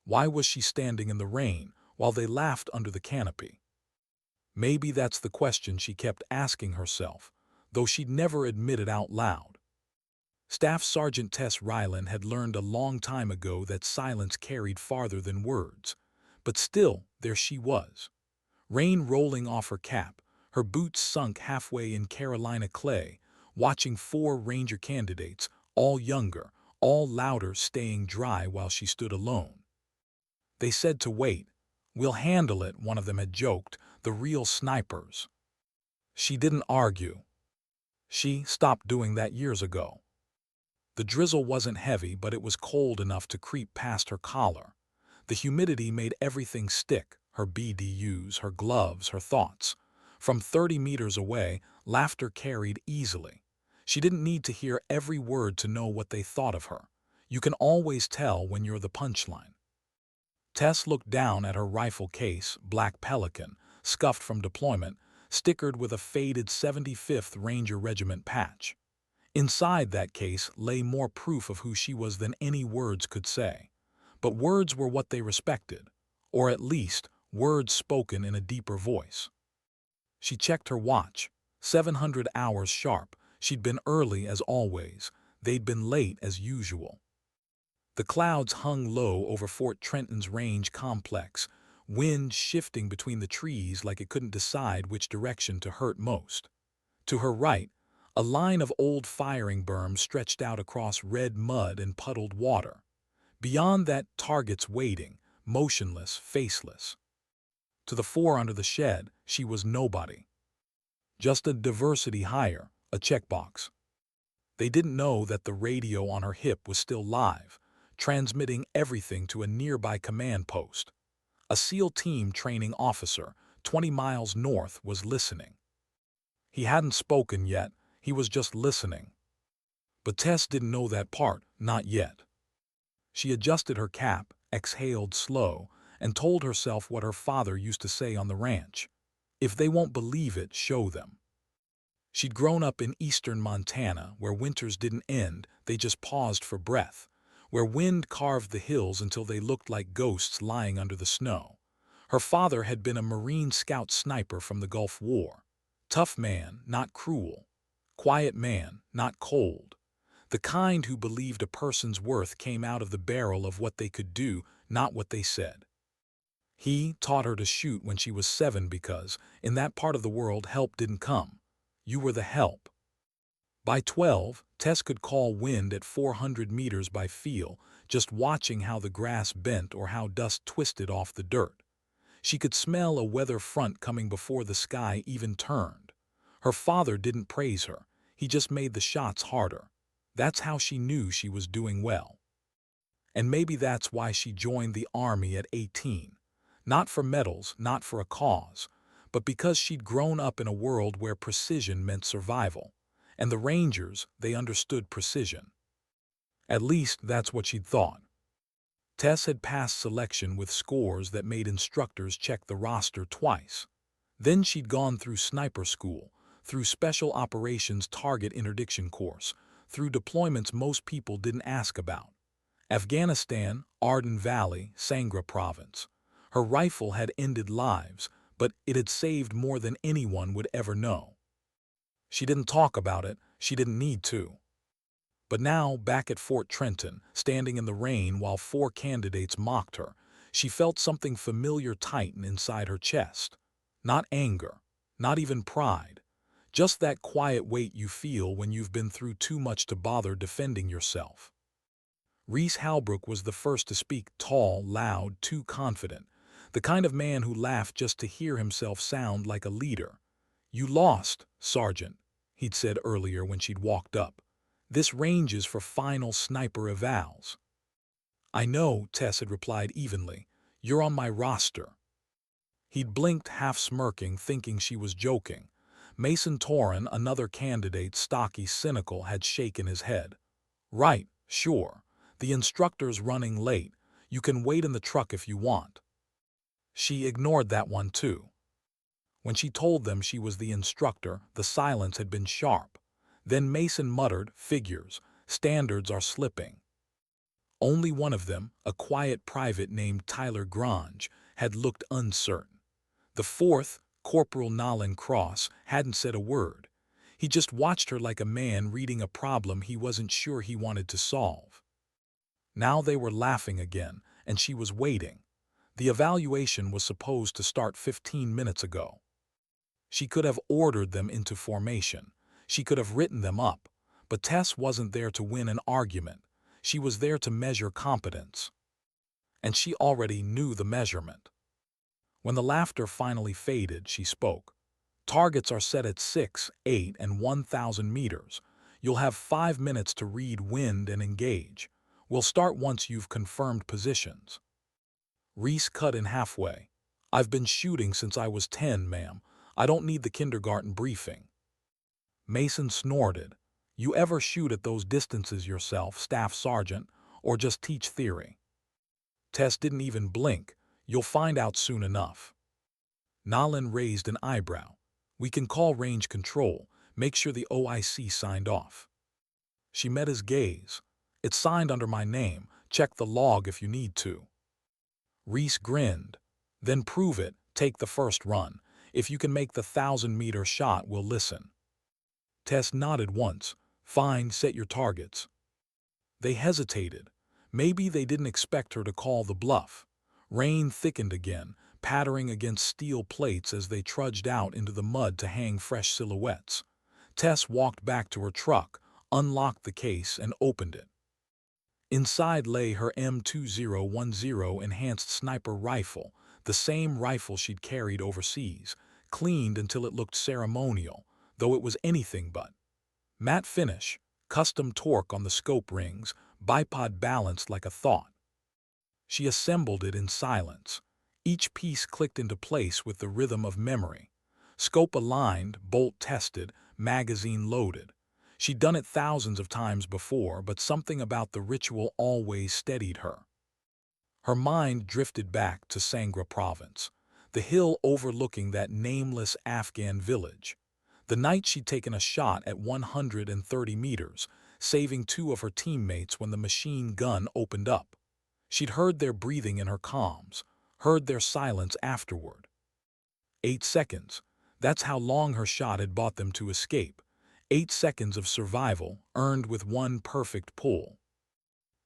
Why was she standing in the rain while they laughed under the canopy? Maybe that's the question she kept asking herself, though she'd never admit it out loud. Staff Sergeant Tess Ryland had learned a long time ago that silence carried farther than words. But still, there she was. Rain rolling off her cap, her boots sunk halfway in Carolina clay, watching 4 Ranger candidates, all younger, all louder, staying dry while she stood alone. They said to wait. "We'll handle it," one of them had joked, "the real snipers." She didn't argue. She stopped doing that years ago. The drizzle wasn't heavy, but it was cold enough to creep past her collar. The humidity made everything stick, her BDUs, her gloves, her thoughts. From 30 meters away, laughter carried easily. She didn't need to hear every word to know what they thought of her. You can always tell when you're the punchline. Tess looked down at her rifle case, Black Pelican, scuffed from deployment, stickered with a faded 75th Ranger Regiment patch. Inside that case lay more proof of who she was than any words could say. But words were what they respected, or at least words spoken in a deeper voice. She checked her watch. 700 hours sharp. She'd been early as always. They'd been late as usual. The clouds hung low over Fort Trenton's range complex, wind shifting between the trees like it couldn't decide which direction to hurt most. To her right, a line of old firing berms stretched out across red mud and puddled water. Beyond that, targets waiting, motionless, faceless. To the fore under the shed, she was nobody. Just a diversity hire, a checkbox. They didn't know that the radio on her hip was still live, transmitting everything to a nearby command post. A SEAL team training officer, 20 miles north, was listening. He hadn't spoken yet, he was just listening. But Tess didn't know that part, not yet. She adjusted her cap, exhaled slow, and told herself what her father used to say on the ranch. If they won't believe it, show them. She'd grown up in eastern Montana, where winters didn't end, they just paused for breath, where wind carved the hills until they looked like ghosts lying under the snow. Her father had been a Marine Scout sniper from the Gulf War. Tough man, not cruel. Quiet man, not cold. The kind who believed a person's worth came out of the barrel of what they could do, not what they said. He taught her to shoot when she was 7 because, in that part of the world, help didn't come. You were the help. By 12, Tess could call wind at 400 meters by feel, just watching how the grass bent or how dust twisted off the dirt. She could smell a weather front coming before the sky even turned. Her father didn't praise her, he just made the shots harder. That's how she knew she was doing well. And maybe that's why she joined the Army at 18. Not for medals, not for a cause, but because she'd grown up in a world where precision meant survival. And the Rangers, they understood precision. At least that's what she'd thought. Tess had passed selection with scores that made instructors check the roster twice. Then she'd gone through sniper school, through special operations target interdiction course, through deployments most people didn't ask about. Afghanistan, Arden Valley, Sangra Province. Her rifle had ended lives, but it had saved more than anyone would ever know. She didn't talk about it, she didn't need to. But now, back at Fort Trenton, standing in the rain while 4 candidates mocked her, she felt something familiar tighten inside her chest. Not anger, not even pride. Just that quiet weight you feel when you've been through too much to bother defending yourself. Reese Halbrook was the first to speak, tall, loud, too confident. The kind of man who laughed just to hear himself sound like a leader. "You lost, Sergeant," he'd said earlier when she'd walked up. "This ranges for final sniper evals." "I know," Tess had replied evenly. "You're on my roster." He'd blinked, half smirking, thinking she was joking. Mason Toran, another candidate, stocky, cynical, had shaken his head. "Right, sure. The instructor's running late. You can wait in the truck if you want." She ignored that one too. When she told them she was the instructor, the silence had been sharp. Then Mason muttered, "Figures. Standards are slipping." Only one of them, a quiet private named Tyler Grange, had looked uncertain. The fourth, Corporal Nolan Cross, hadn't said a word. He just watched her like a man reading a problem he wasn't sure he wanted to solve. Now they were laughing again, and she was waiting. The evaluation was supposed to start 15 minutes ago. She could have ordered them into formation. She could have written them up. But Tess wasn't there to win an argument. She was there to measure competence. And she already knew the measurement. When the laughter finally faded, she spoke. Targets are set at 6, 8, and 1,000 meters. You'll have 5 minutes to read wind and engage. We'll start once you've confirmed positions. Reese cut in halfway. I've been shooting since I was 10, ma'am. I don't need the kindergarten briefing. Mason snorted. You ever shoot at those distances yourself, Staff Sergeant, or just teach theory? Tess didn't even blink. You'll find out soon enough. Nolan raised an eyebrow. We can call range control. Make sure the OIC signed off. She met his gaze. It's signed under my name. Check the log if you need to. Reese grinned. Then prove it. Take the first run. If you can make the 1,000-meter shot, we'll listen. Tess nodded once. Fine, set your targets. They hesitated. Maybe they didn't expect her to call the bluff. Rain thickened again, pattering against steel plates as they trudged out into the mud to hang fresh silhouettes. Tess walked back to her truck, unlocked the case, and opened it. Inside lay her M2010 enhanced sniper rifle, the same rifle she'd carried overseas, cleaned until it looked ceremonial, though it was anything but. Matte finish, custom torque on the scope rings, bipod balanced like a thought. She assembled it in silence. Each piece clicked into place with the rhythm of memory. Scope aligned, bolt tested, magazine loaded. She'd done it thousands of times before, but something about the ritual always steadied her. Her mind drifted back to Sangra Province, the hill overlooking that nameless Afghan village. The night she'd taken a shot at 130 meters, saving 2 of her teammates when the machine gun opened up. She'd heard their breathing in her comms, heard their silence afterward. 8 seconds. That's how long her shot had bought them to escape. 8 seconds of survival, earned with one perfect pull.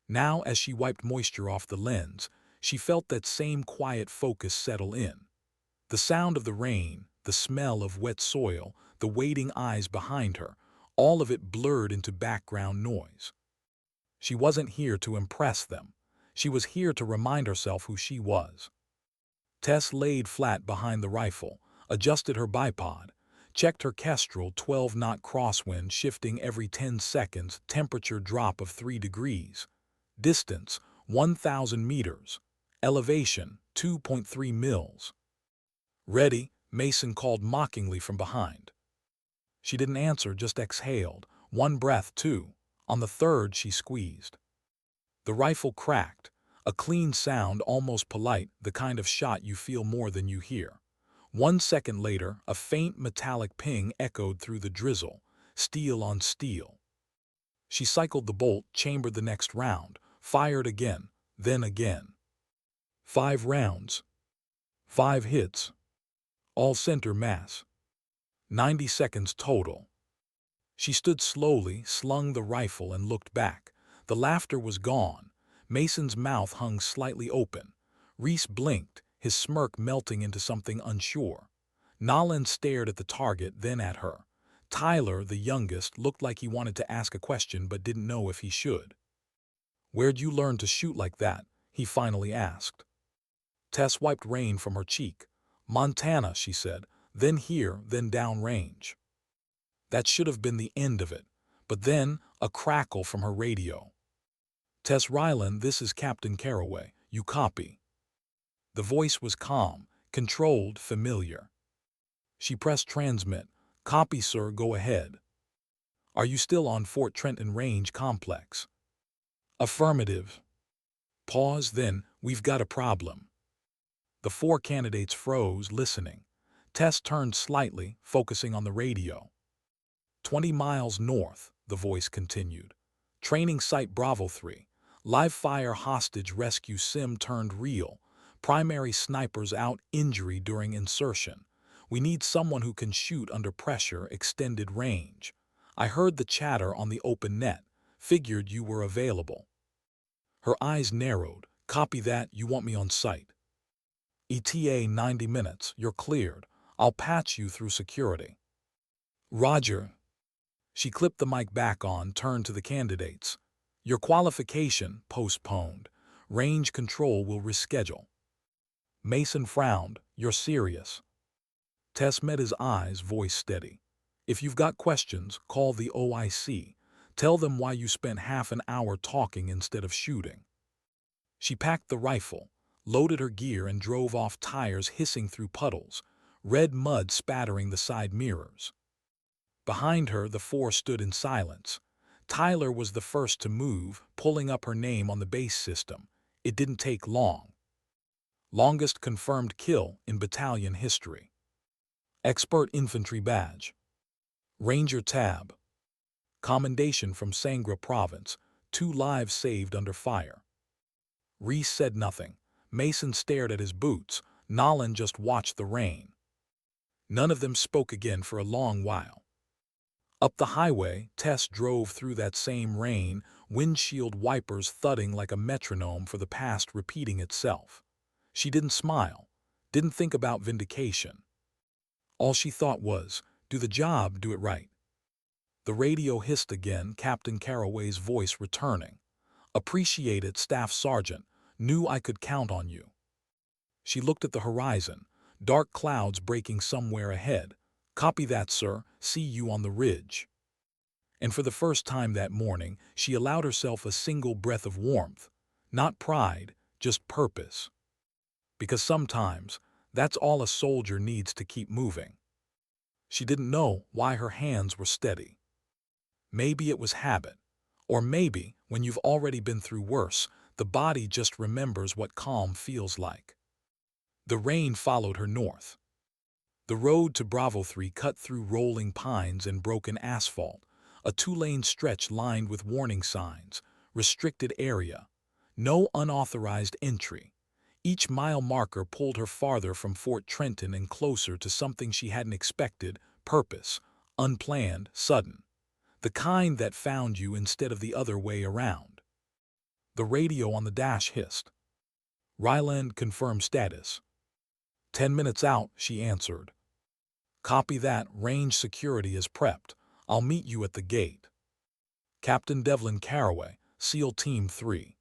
Now, as she wiped moisture off the lens, she felt that same quiet focus settle in. The sound of the rain, the smell of wet soil, the waiting eyes behind her, all of it blurred into background noise. She wasn't here to impress them. She was here to remind herself who she was. Tess laid flat behind the rifle, adjusted her bipod, checked her Kestrel 12-knot crosswind shifting every 10 seconds, temperature drop of 3 degrees. Distance, 1,000 meters. Elevation, 2.3 mils. Ready, Mason called mockingly from behind. She didn't answer, just exhaled. One breath, two. On the third, she squeezed. The rifle cracked, a clean sound, almost polite, the kind of shot you feel more than you hear. 1 second later, a faint metallic ping echoed through the drizzle, steel on steel. She cycled the bolt, chambered the next round, fired again, then again. 5 rounds. 5 hits. All center mass. 90 seconds total. She stood slowly, slung the rifle, and looked back. The laughter was gone. Mason's mouth hung slightly open. Reese blinked, his smirk melting into something unsure. Nolan stared at the target, then at her. Tyler, the youngest, looked like he wanted to ask a question but didn't know if he should. "Where'd you learn to shoot like that?" he finally asked. Tess wiped rain from her cheek. "Montana," she said, "then here, then downrange." That should have been the end of it, but then a crackle from her radio. "Tess Ryland, this is Captain Carraway. You copy?" The voice was calm, controlled, familiar. She pressed transmit. "Copy, sir, go ahead." "Are you still on Fort Trenton Range Complex?" "Affirmative." Pause, then, "We've got a problem." The 4 candidates froze, listening. Tess turned slightly, focusing on the radio. 20 miles north, the voice continued. "Training Site Bravo 3. Live fire hostage rescue sim turned real. Primary snipers out, injury during insertion. We need someone who can shoot under pressure, extended range. I heard the chatter on the open net. Figured you were available. Her eyes narrowed. Copy that, you want me on site. ETA 90 minutes, you're cleared. I'll patch you through security. Roger. She clipped the mic back on, turned to the candidates. Your qualification, postponed. Range control will reschedule. Mason frowned. You're serious. Tess met his eyes, voice steady. If you've got questions, call the OIC. Tell them why you spent half an hour talking instead of shooting. She packed the rifle, loaded her gear and drove off, tires hissing through puddles, red mud spattering the side mirrors. Behind her, the four stood in silence. Tyler was the first to move, pulling up her name on the base system. It didn't take long. Longest confirmed kill in battalion history. Expert infantry badge. Ranger tab. Commendation from Sangra province. 2 lives saved under fire. Reese said nothing. Mason stared at his boots. Nolan just watched the rain. None of them spoke again for a long while. Up the highway, Tess drove through that same rain, windshield wipers thudding like a metronome for the past repeating itself. She didn't smile, didn't think about vindication. All she thought was, do the job, do it right. The radio hissed again, Captain Caraway's voice returning. Appreciate it, Staff Sergeant. Knew I could count on you. She looked at the horizon, dark clouds breaking somewhere ahead. Copy that, sir. See you on the ridge. And for the first time that morning, she allowed herself a single breath of warmth. Not pride, just purpose. Because sometimes, that's all a soldier needs to keep moving. She didn't know why her hands were steady. Maybe it was habit. Or maybe, when you've already been through worse, the body just remembers what calm feels like. The rain followed her north. The road to Bravo 3 cut through rolling pines and broken asphalt, a 2-lane stretch lined with warning signs, restricted area, no unauthorized entry. Each mile marker pulled her farther from Fort Trenton and closer to something she hadn't expected, purpose, unplanned, sudden. The kind that found you instead of the other way around. The radio on the dash hissed. Ryland confirmed status. 10 minutes out, she answered. Copy that, range security is prepped. I'll meet you at the gate. Captain Devlin Caraway, SEAL Team 3.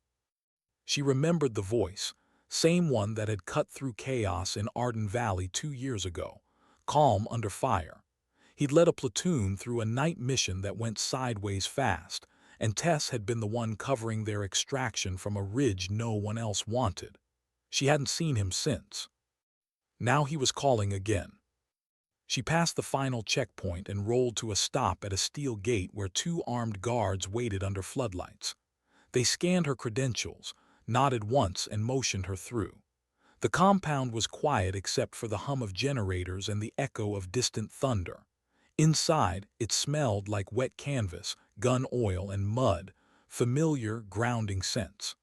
She remembered the voice, same one that had cut through chaos in Arden Valley 2 years ago, calm under fire. He'd led a platoon through a night mission that went sideways fast, and Tess had been the one covering their extraction from a ridge no one else wanted. She hadn't seen him since. Now he was calling again. She passed the final checkpoint and rolled to a stop at a steel gate where 2 armed guards waited under floodlights. They scanned her credentials, nodded once and motioned her through. The compound was quiet except for the hum of generators and the echo of distant thunder. Inside, it smelled like wet canvas, gun oil and mud, familiar, grounding scents.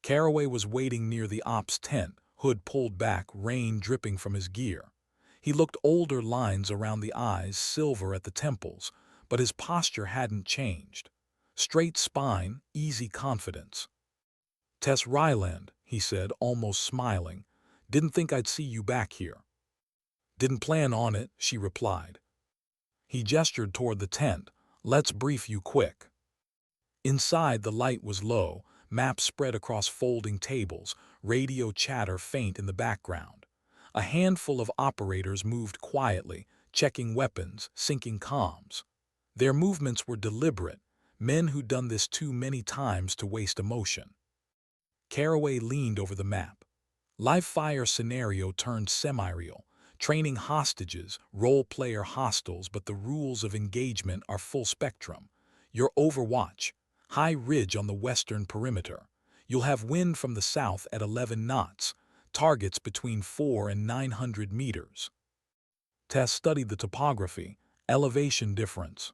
Caraway was waiting near the ops tent, hood pulled back, rain dripping from his gear. He looked older, lines around the eyes, silver at the temples, but his posture hadn't changed. Straight spine, easy confidence. Tess Ryland, he said, almost smiling. Didn't think I'd see you back here. Didn't plan on it, she replied. He gestured toward the tent. Let's brief you quick. Inside, the light was low, maps spread across folding tables, radio chatter faint in the background. A handful of operators moved quietly, checking weapons, syncing comms. Their movements were deliberate, men who'd done this too many times to waste emotion. Caraway leaned over the map. Live fire scenario turned semi-real. Training hostages, role-player hostiles, but the rules of engagement are full spectrum. You're Overwatch, high ridge on the western perimeter. You'll have wind from the south at 11 knots, targets between 400 and 900 meters. Tess studied the topography, elevation difference.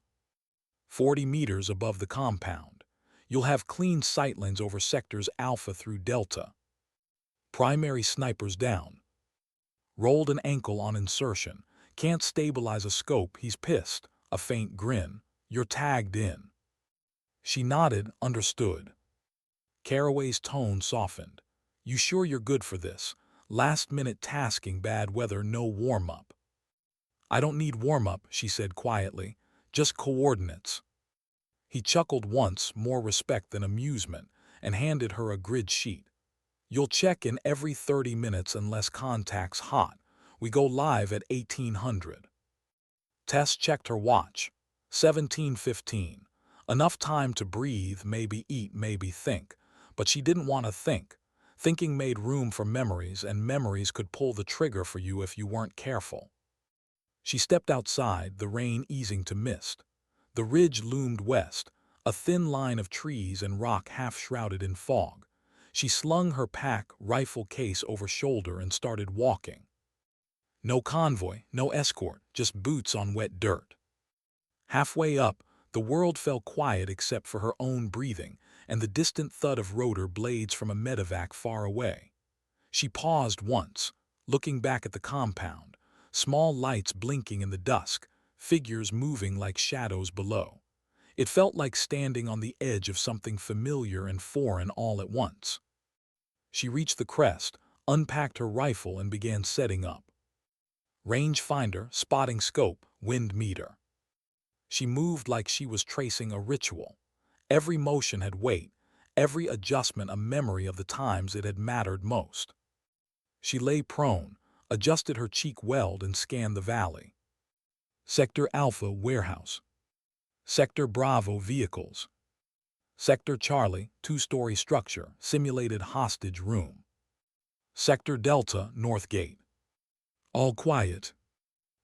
40 meters above the compound. You'll have clean sightlines over sectors Alpha through Delta. Primary snipers down. Rolled an ankle on insertion. Can't stabilize a scope, he's pissed. A faint grin. You're tagged in. She nodded, understood. Caraway's tone softened. You sure you're good for this? Last-minute tasking, bad weather, no warm-up. I don't need warm-up, she said quietly. Just coordinates. He chuckled once, more respect than amusement, and handed her a grid sheet. You'll check in every 30 minutes unless contact's hot. We go live at 1800. Tess checked her watch. 17:15. Enough time to breathe, maybe eat, maybe think. But she didn't want to think. Thinking made room for memories, and memories could pull the trigger for you if you weren't careful. She stepped outside, the rain easing to mist. The ridge loomed west, a thin line of trees and rock half shrouded in fog. She slung her pack, rifle case over shoulder and started walking. No convoy, no escort, just boots on wet dirt. Halfway up, the world fell quiet except for her own breathing and the distant thud of rotor blades from a medevac far away. She paused once, looking back at the compound, small lights blinking in the dusk, figures moving like shadows below. It felt like standing on the edge of something familiar and foreign all at once. She reached the crest, unpacked her rifle and began setting up. Range finder, spotting scope, wind meter. She moved like she was tracing a ritual. Every motion had weight, every adjustment a memory of the times it had mattered most. She lay prone, adjusted her cheek weld and scanned the valley. Sector Alpha warehouse. Sector Bravo vehicles. Sector Charlie, two-story structure, simulated hostage room. Sector Delta, North Gate. All quiet.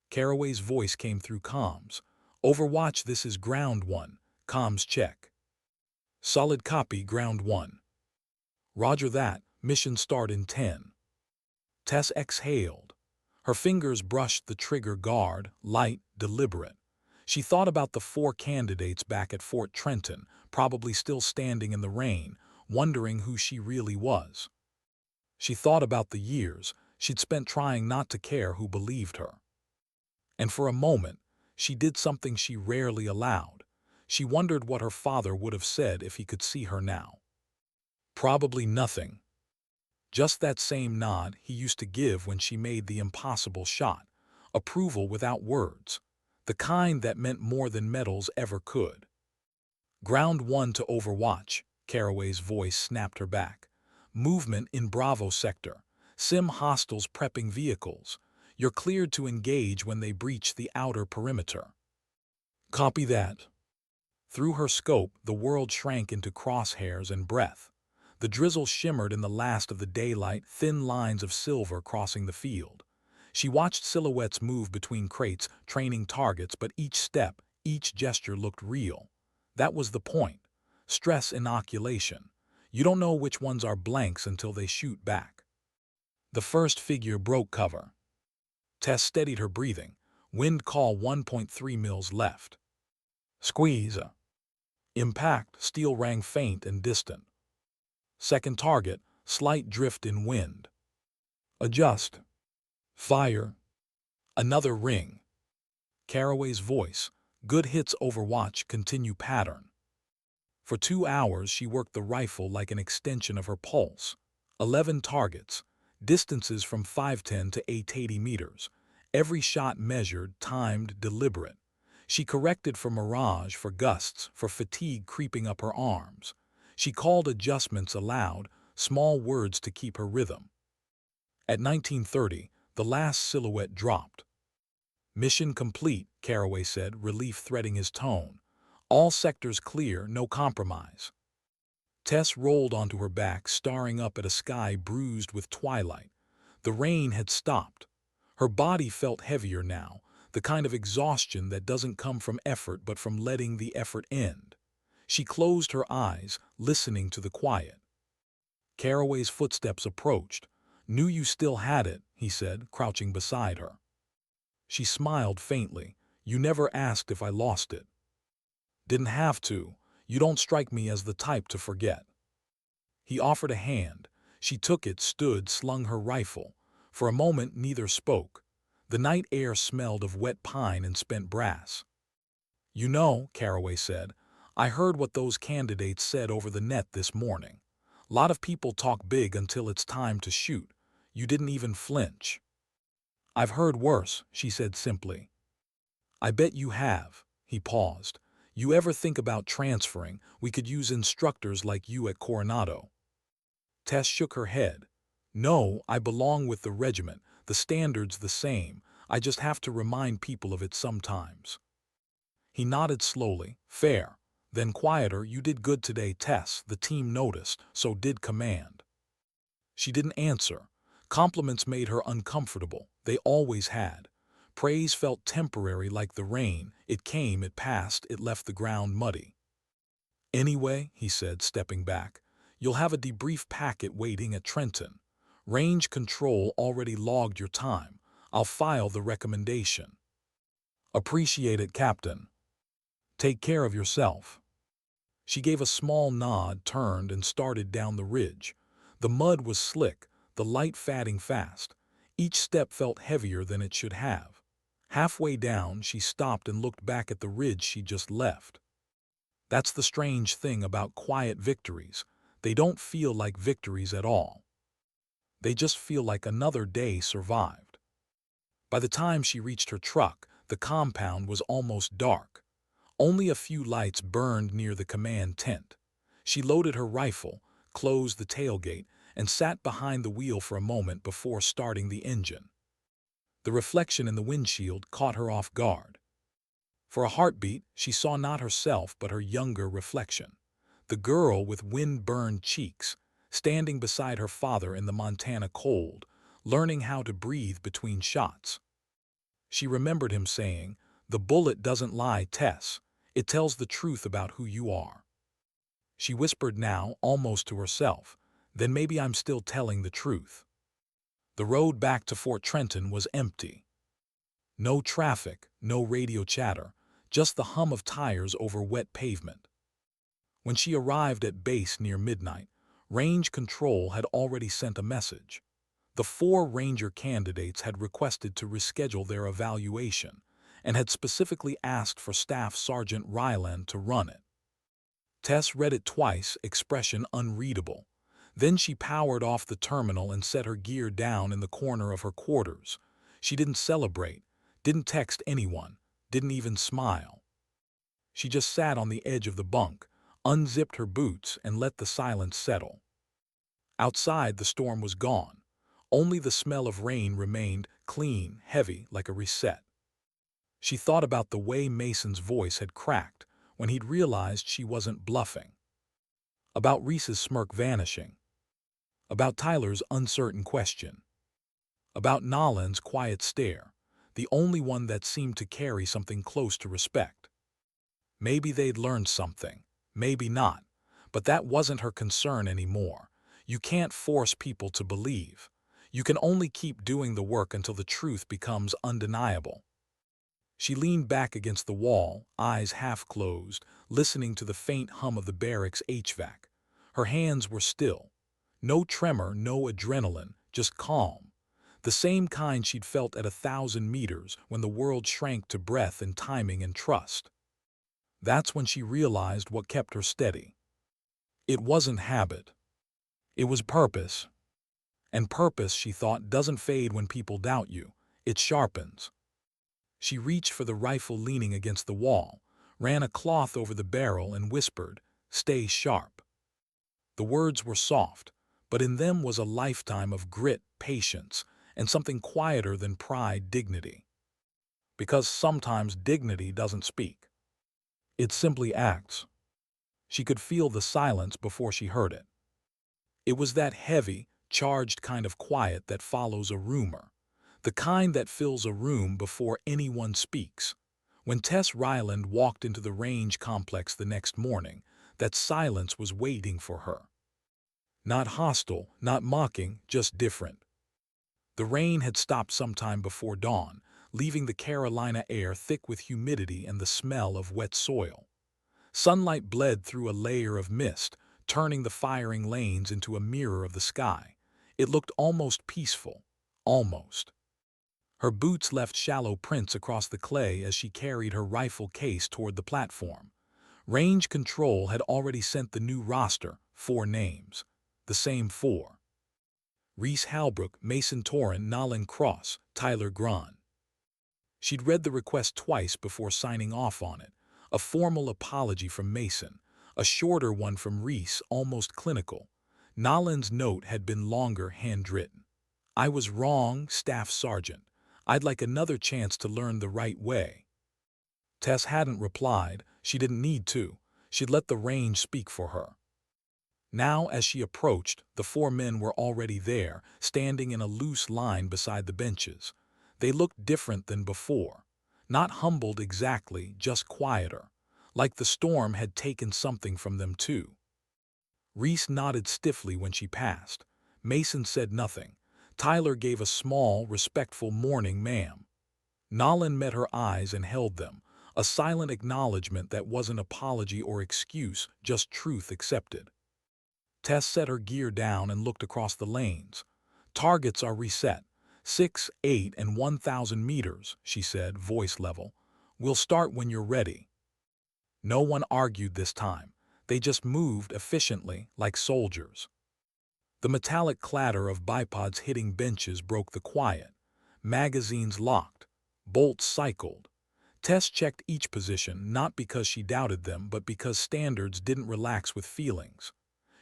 Caraway's voice came through comms. Overwatch, this is Ground 1. Comms check. Solid copy, Ground 1. Roger that, mission start in 10. Tess exhaled. Her fingers brushed the trigger guard, light, deliberate. She thought about the 4 candidates back at Fort Trenton, probably still standing in the rain, wondering who she really was. She thought about the years she'd spent trying not to care who believed her. And for a moment, she did something she rarely allowed. She wondered what her father would have said if he could see her now. Probably nothing. Just that same nod he used to give when she made the impossible shot, approval without words, the kind that meant more than medals ever could. Ground 1 to Overwatch, Caraway's voice snapped her back. Movement in Bravo sector. Sim hostiles prepping vehicles. You're cleared to engage when they breach the outer perimeter. Copy that. Through her scope, the world shrank into crosshairs and breath. The drizzle shimmered in the last of the daylight, thin lines of silver crossing the field. She watched silhouettes move between crates, training targets, but each step, each gesture looked real. That was the point. Stress inoculation. You don't know which ones are blanks until they shoot back. The first figure broke cover. Tess steadied her breathing. Wind call 1.3 mils left. Squeeze. Impact, steel rang faint and distant. Second target, slight drift in wind. Adjust. Fire. Another ring. Caraway's voice. Good hits, Overwatch, continue pattern. For 2 hours she worked the rifle like an extension of her pulse. 11 targets, distances from 510 to 880 meters. Every shot measured, timed, deliberate. She corrected for mirage, for gusts, for fatigue creeping up her arms. She called adjustments aloud, small words to keep her rhythm. At 1930, the last silhouette dropped. Mission complete, Caraway said, relief threading his tone. All sectors clear, no compromise. Tess rolled onto her back, staring up at a sky bruised with twilight. The rain had stopped. Her body felt heavier now, the kind of exhaustion that doesn't come from effort but from letting the effort end. She closed her eyes, listening to the quiet. Caraway's footsteps approached. Knew you still had it, he said, crouching beside her. She smiled faintly. You never asked if I lost it. Didn't have to. You don't strike me as the type to forget." He offered a hand. She took it, stood, slung her rifle. For a moment neither spoke. The night air smelled of wet pine and spent brass. "You know," Caraway said, "I heard what those candidates said over the net this morning. Lot of people talk big until it's time to shoot. You didn't even flinch." "I've heard worse," she said simply. "I bet you have." He paused. "You ever think about transferring? We could use instructors like you at Coronado." Tess shook her head. "No, I belong with the regiment. The standard's the same. I just have to remind people of it sometimes." He nodded slowly. "Fair. Then quieter. You did good today, Tess. The team noticed, so did command." She didn't answer. Compliments made her uncomfortable. They always had. Praise felt temporary, like the rain. It came, it passed, it left the ground muddy. "Anyway," he said, stepping back, "you'll have a debrief packet waiting at Trenton. Range Control already logged your time. I'll file the recommendation." "Appreciate it, Captain." "Take care of yourself." She gave a small nod, turned, and started down the ridge. The mud was slick, the light fading fast. Each step felt heavier than it should have. Halfway down, she stopped and looked back at the ridge she just left. That's the strange thing about quiet victories. They don't feel like victories at all. They just feel like another day survived. By the time she reached her truck, the compound was almost dark. Only a few lights burned near the command tent. She loaded her rifle, closed the tailgate, and sat behind the wheel for a moment before starting the engine. The reflection in the windshield caught her off guard. For a heartbeat, she saw not herself but her younger reflection. The girl with wind-burned cheeks, standing beside her father in the Montana cold, learning how to breathe between shots. She remembered him saying, "The bullet doesn't lie, Tess. It tells the truth about who you are." She whispered now, almost to herself, "Then maybe I'm still telling the truth." The road back to Fort Trenton was empty. No traffic, no radio chatter, just the hum of tires over wet pavement. When she arrived at base near midnight, Range Control had already sent a message. The 4 Ranger candidates had requested to reschedule their evaluation and had specifically asked for Staff Sergeant Ryland to run it. Tess read it twice, expression unreadable. Then she powered off the terminal and set her gear down in the corner of her quarters. She didn't celebrate, didn't text anyone, didn't even smile. She just sat on the edge of the bunk, unzipped her boots, and let the silence settle. Outside, the storm was gone. Only the smell of rain remained, clean, heavy, like a reset. She thought about the way Mason's voice had cracked when he'd realized she wasn't bluffing. About Reese's smirk vanishing. About Tyler's uncertain question. About Nolan's quiet stare, the only one that seemed to carry something close to respect. Maybe they'd learned something, maybe not, but that wasn't her concern anymore. You can't force people to believe. You can only keep doing the work until the truth becomes undeniable. She leaned back against the wall, eyes half closed, listening to the faint hum of the barracks HVAC. Her hands were still. No tremor, no adrenaline, just calm. The same kind she'd felt at 1,000 meters when the world shrank to breath and timing and trust. That's when she realized what kept her steady. It wasn't habit. It was purpose. And purpose, she thought, doesn't fade when people doubt you. It sharpens. She reached for the rifle leaning against the wall, ran a cloth over the barrel and whispered, "Stay sharp." The words were soft, but in them was a lifetime of grit, patience, and something quieter than pride, dignity. Because sometimes dignity doesn't speak. It simply acts. She could feel the silence before she heard it. It was that heavy, charged kind of quiet that follows a rumor, the kind that fills a room before anyone speaks. When Tess Ryland walked into the range complex the next morning, that silence was waiting for her. Not hostile, not mocking, just different. The rain had stopped sometime before dawn, leaving the Carolina air thick with humidity and the smell of wet soil. Sunlight bled through a layer of mist, turning the firing lanes into a mirror of the sky. It looked almost peaceful. Almost. Her boots left shallow prints across the clay as she carried her rifle case toward the platform. Range Control had already sent the new roster, 4 names. The same 4. Reese Halbrook, Mason Torin, Nolan Cross, Tyler Grahn. She'd read the request twice before signing off on it. A formal apology from Mason, a shorter one from Reese, almost clinical. Nolan's note had been longer, handwritten. I was wrong, Staff Sergeant. I'd like another chance to learn the right way. Tess hadn't replied. She didn't need to. She'd let the range speak for her. Now, as she approached, the 4 men were already there, standing in a loose line beside the benches. They looked different than before. Not humbled exactly, just quieter. Like the storm had taken something from them too. Reese nodded stiffly when she passed. Mason said nothing. Tyler gave a small, respectful morning, ma'am. Nolan met her eyes and held them, a silent acknowledgement that wasn't apology or excuse, just truth accepted. Tess set her gear down and looked across the lanes. Targets are reset. 6, 8, and 1,000 meters, she said, voice level. We'll start when you're ready. No one argued this time. They just moved efficiently, like soldiers. The metallic clatter of bipods hitting benches broke the quiet. Magazines locked. Bolts cycled. Tess checked each position, not because she doubted them, but because standards didn't relax with feelings.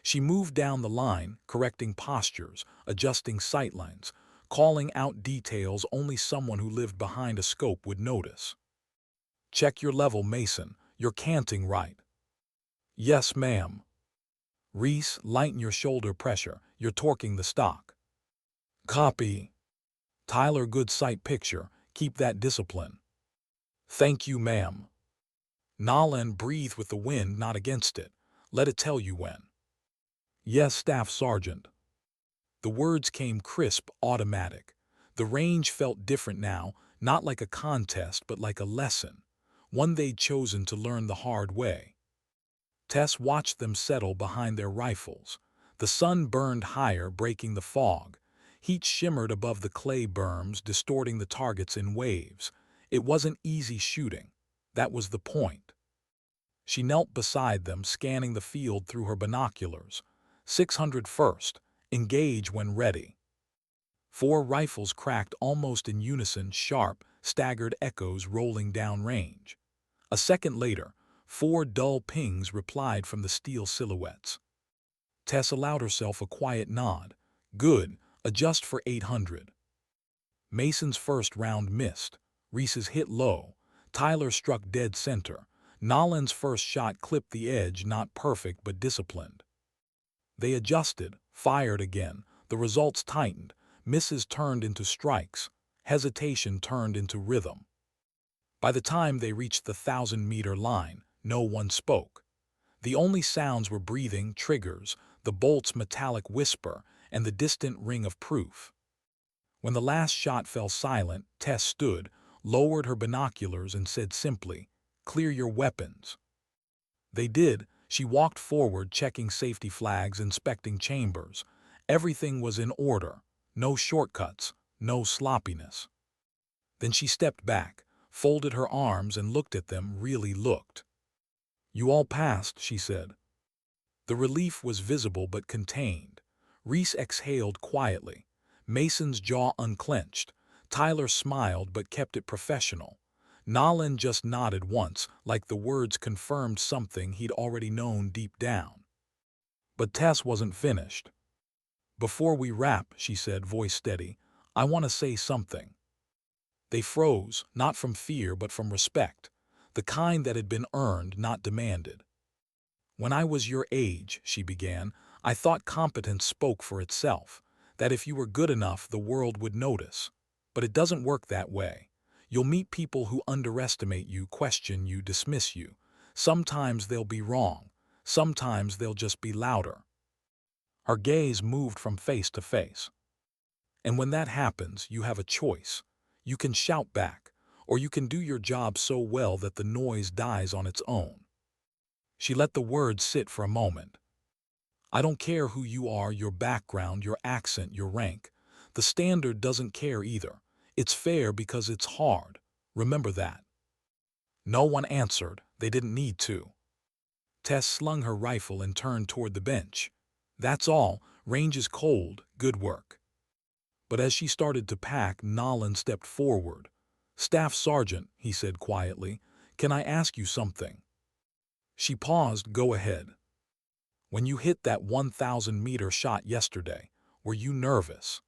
She moved down the line, correcting postures, adjusting sightlines, calling out details only someone who lived behind a scope would notice. Check your level, Mason. You're canting right. Yes, ma'am. Reese, lighten your shoulder pressure. You're torquing the stock. Copy. Tyler, good sight picture. Keep that discipline. Thank you, ma'am. Nolan, breathe with the wind, not against it. Let it tell you when. Yes, Staff Sergeant. The words came crisp, automatic. The range felt different now, not like a contest, but like a lesson, one they'd chosen to learn the hard way. Tess watched them settle behind their rifles. The sun burned higher, breaking the fog. Heat shimmered above the clay berms, distorting the targets in waves. It wasn't easy shooting. That was the point. She knelt beside them, scanning the field through her binoculars. 600 first. Engage when ready. 4 rifles cracked almost in unison, sharp, staggered echoes rolling down range. A second later, 4 dull pings replied from the steel silhouettes. Tess allowed herself a quiet nod. Good, adjust for 800. Mason's first round missed. Reese's hit low. Tyler struck dead center. Nolan's first shot clipped the edge, not perfect but disciplined. They adjusted, fired again. The results tightened. Misses turned into strikes. Hesitation turned into rhythm. By the time they reached the 1,000-meter line, no one spoke. The only sounds were breathing, triggers, the bolt's metallic whisper, and the distant ring of proof. When the last shot fell silent, Tess stood, lowered her binoculars, and said simply, "Clear your weapons." They did. She walked forward, checking safety flags, inspecting chambers. Everything was in order. No shortcuts, no sloppiness. Then she stepped back, folded her arms, and looked at them, really looked. "You all passed," she said. The relief was visible but contained. Reese exhaled quietly. Mason's jaw unclenched. Tyler smiled but kept it professional. Nolan just nodded once, like the words confirmed something he'd already known deep down. But Tess wasn't finished. "Before we wrap," she said, voice steady, "I want to say something." They froze, not from fear but from respect, the kind that had been earned, not demanded. "When I was your age," she began, "I thought competence spoke for itself, that if you were good enough the world would notice. But it doesn't work that way. You'll meet people who underestimate you, question you, dismiss you. Sometimes they'll be wrong. Sometimes they'll just be louder." Her gaze moved from face to face. "And when that happens, you have a choice. You can shout back, or you can do your job so well that the noise dies on its own." She let the words sit for a moment. I don't care who you are, your background, your accent, your rank. The standard doesn't care either. It's fair because it's hard. Remember that. No one answered. They didn't need to. Tess slung her rifle and turned toward the bench. That's all. Range is cold. Good work. But as she started to pack, Nolan stepped forward. Staff Sergeant, he said quietly, can I ask you something? She paused. Go ahead. When you hit that 1,000-meter shot yesterday, were you nervous?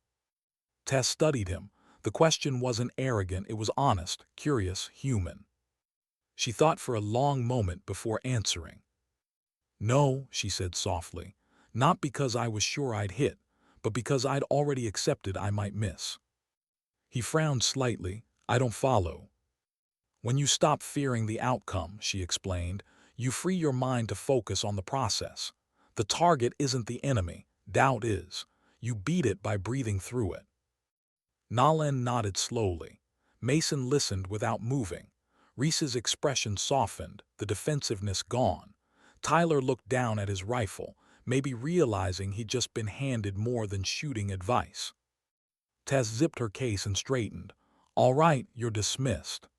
Tess studied him. The question wasn't arrogant, it was honest, curious, human. She thought for a long moment before answering. No, she said softly, not because I was sure I'd hit, but because I'd already accepted I might miss. He frowned slightly. I don't follow. When you stop fearing the outcome, she explained, you free your mind to focus on the process. The target isn't the enemy, doubt is. You beat it by breathing through it. Nolan nodded slowly. Mason listened without moving. Reese's expression softened, the defensiveness gone. Tyler looked down at his rifle, maybe realizing he'd just been handed more than shooting advice. Tess zipped her case and straightened. All right, you're dismissed.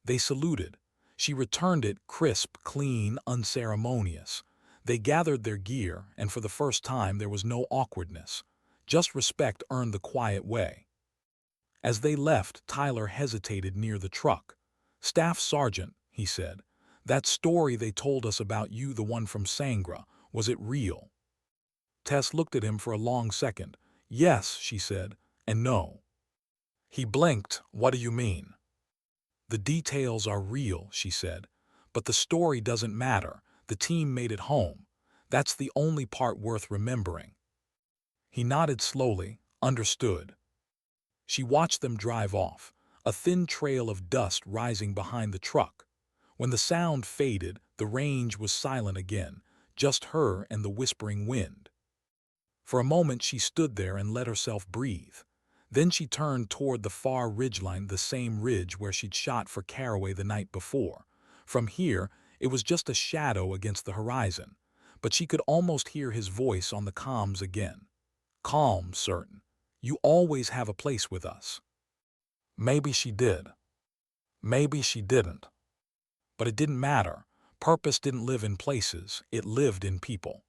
They saluted. She returned it crisp, clean, unceremonious. They gathered their gear, and for the first time there was no awkwardness. Just respect earned the quiet way. As they left, Tyler hesitated near the truck. Staff Sergeant, he said, that story they told us about you, the one from Sangra, was it real? Tess looked at him for a long second. Yes, she said, and no. He blinked. What do you mean? The details are real, she said, but the story doesn't matter. The team made it home. That's the only part worth remembering. He nodded slowly, understood. She watched them drive off, a thin trail of dust rising behind the truck. When the sound faded, the range was silent again, just her and the whispering wind. For a moment she stood there and let herself breathe. Then she turned toward the far ridgeline, the same ridge where she'd shot for Caraway the night before. From here, it was just a shadow against the horizon, but she could almost hear his voice on the comms again. Calm, certain. You always have a place with us. Maybe she did. Maybe she didn't. But it didn't matter. Purpose didn't live in places, it lived in people.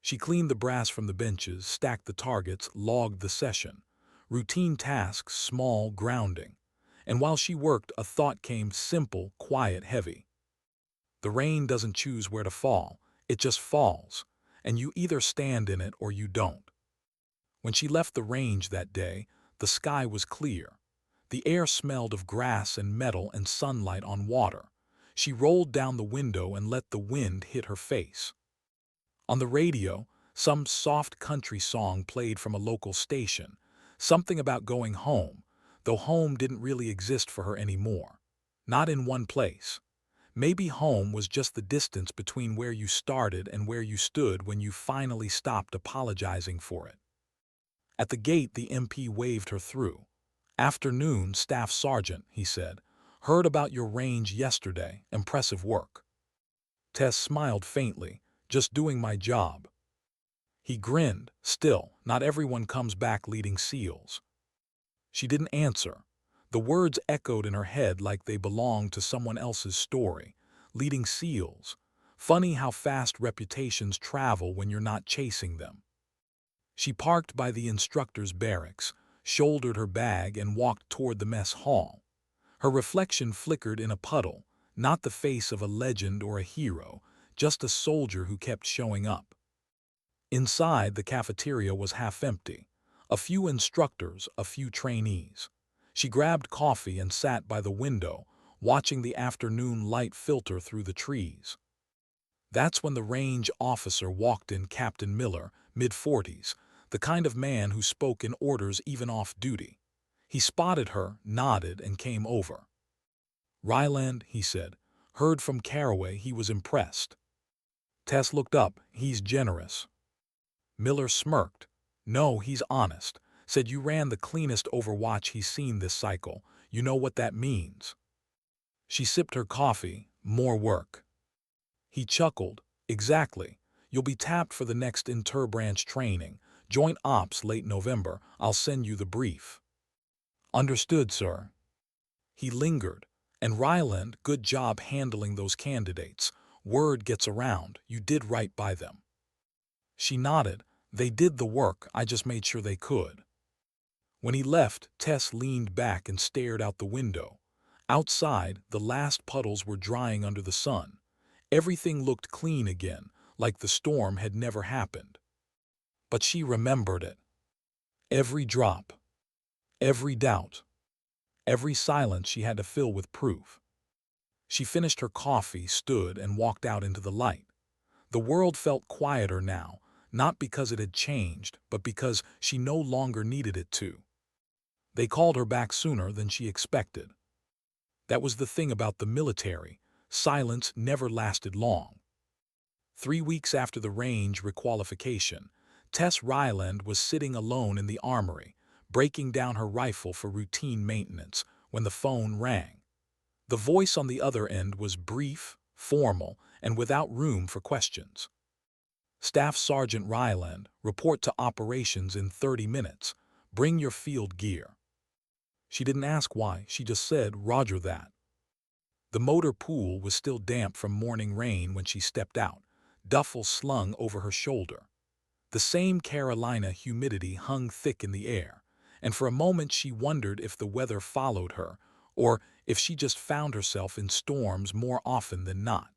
She cleaned the brass from the benches, stacked the targets, logged the session. Routine tasks, small, grounding. And while she worked, a thought came, simple, quiet, heavy. The rain doesn't choose where to fall, it just falls, and you either stand in it or you don't. When she left the range that day, the sky was clear. The air smelled of grass and metal and sunlight on water. She rolled down the window and let the wind hit her face. On the radio, some soft country song played from a local station, something about going home, though home didn't really exist for her anymore. Not in one place. Maybe home was just the distance between where you started and where you stood when you finally stopped apologizing for it. At the gate, the MP waved her through. Afternoon, Staff Sergeant, he said. Heard about your range yesterday. Impressive work. Tess smiled faintly. Just doing my job. He grinned. Still, not everyone comes back leading SEALs. She didn't answer. The words echoed in her head like they belonged to someone else's story. Leading SEALs. Funny how fast reputations travel when you're not chasing them. She parked by the instructor's barracks, shouldered her bag, and walked toward the mess hall. Her reflection flickered in a puddle, not the face of a legend or a hero, just a soldier who kept showing up. Inside, the cafeteria was half empty. A few instructors, a few trainees. She grabbed coffee and sat by the window, watching the afternoon light filter through the trees. That's when the range officer walked in, Captain Miller, mid-40s, the kind of man who spoke in orders even off duty. He spotted her, nodded, and came over. Ryland, he said, heard from Caraway he was impressed. Tess looked up. He's generous. Miller smirked. No, he's honest. Said you ran the cleanest Overwatch he's seen this cycle. You know what that means. She sipped her coffee. More work. He chuckled. Exactly. You'll be tapped for the next interbranch training. Joint Ops late November. I'll send you the brief. Understood, sir. He lingered. And Ryland, good job handling those candidates. Word gets around. You did right by them. She nodded. They did the work. I just made sure they could. When he left, Tess leaned back and stared out the window. Outside, the last puddles were drying under the sun. Everything looked clean again, like the storm had never happened. But she remembered it. Every drop, every doubt, every silence she had to fill with proof. She finished her coffee, stood, and walked out into the light. The world felt quieter now, not because it had changed, but because she no longer needed it to. They called her back sooner than she expected. That was the thing about the military. Silence never lasted long. 3 weeks after the range requalification, Tess Ryland was sitting alone in the armory, breaking down her rifle for routine maintenance, when the phone rang. The voice on the other end was brief, formal, and without room for questions. Staff Sergeant Ryland, report to operations in 30 minutes. Bring your field gear. She didn't ask why, she just said, Roger that. The motor pool was still damp from morning rain when she stepped out, duffel slung over her shoulder. The same Carolina humidity hung thick in the air, and for a moment she wondered if the weather followed her, or if she just found herself in storms more often than not.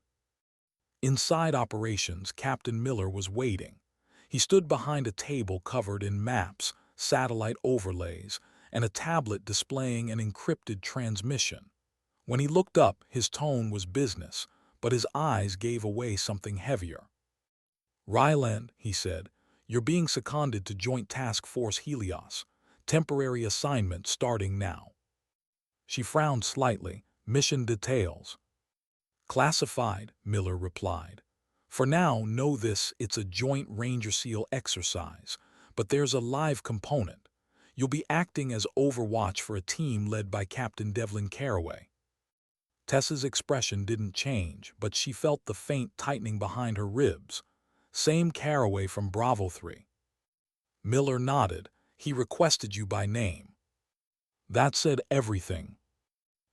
Inside operations, Captain Miller was waiting. He stood behind a table covered in maps, satellite overlays, and a tablet displaying an encrypted transmission. When he looked up, his tone was business, but his eyes gave away something heavier. Ryland, he said, you're being seconded to Joint Task Force Helios. Temporary assignment starting now. She frowned slightly. Mission details. Classified, Miller replied. For now, know this, it's a joint Ranger SEAL exercise, but there's a live component. You'll be acting as overwatch for a team led by Captain Devlin Carraway. Tessa's expression didn't change, but she felt the faint tightening behind her ribs. Same Carraway from Bravo 3. Miller nodded. He requested you by name. That said everything.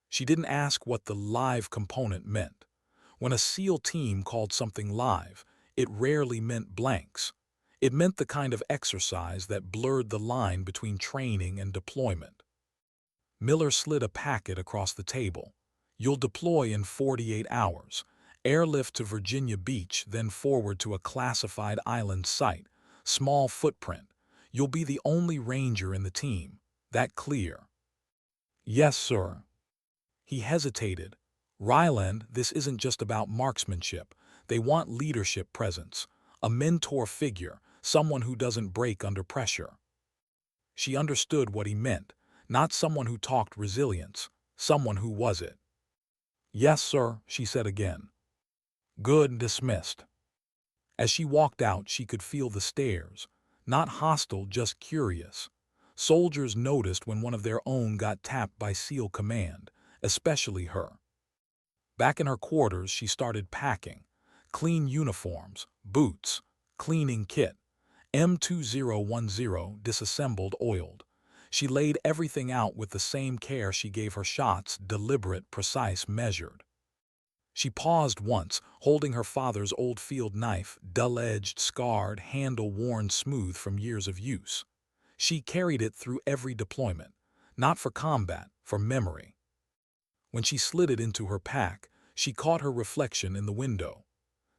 She didn't ask what the live component meant. When a SEAL team called something live, it rarely meant blanks. It meant the kind of exercise that blurred the line between training and deployment. Miller slid a packet across the table. You'll deploy in 48 hours. Airlift to Virginia Beach, then forward to a classified island site. Small footprint. You'll be the only Ranger in the team. That clear? Yes, sir. He hesitated. Ryland, this isn't just about marksmanship. They want leadership presence. A mentor figure, someone who doesn't break under pressure. She understood what he meant. Not someone who talked resilience. Someone who was it. Yes, sir, she said again. Good, dismissed. As she walked out, she could feel the stares. Not hostile, just curious. Soldiers noticed when one of their own got tapped by SEAL Command, especially her. Back in her quarters, she started packing. Clean uniforms, boots, cleaning kit, M2010 disassembled, oiled. She laid everything out with the same care she gave her shots, deliberate, precise, measured. She paused once, holding her father's old field knife, dull-edged, scarred, handle worn smooth from years of use. She carried it through every deployment, not for combat, for memory. When she slid it into her pack, she caught her reflection in the window.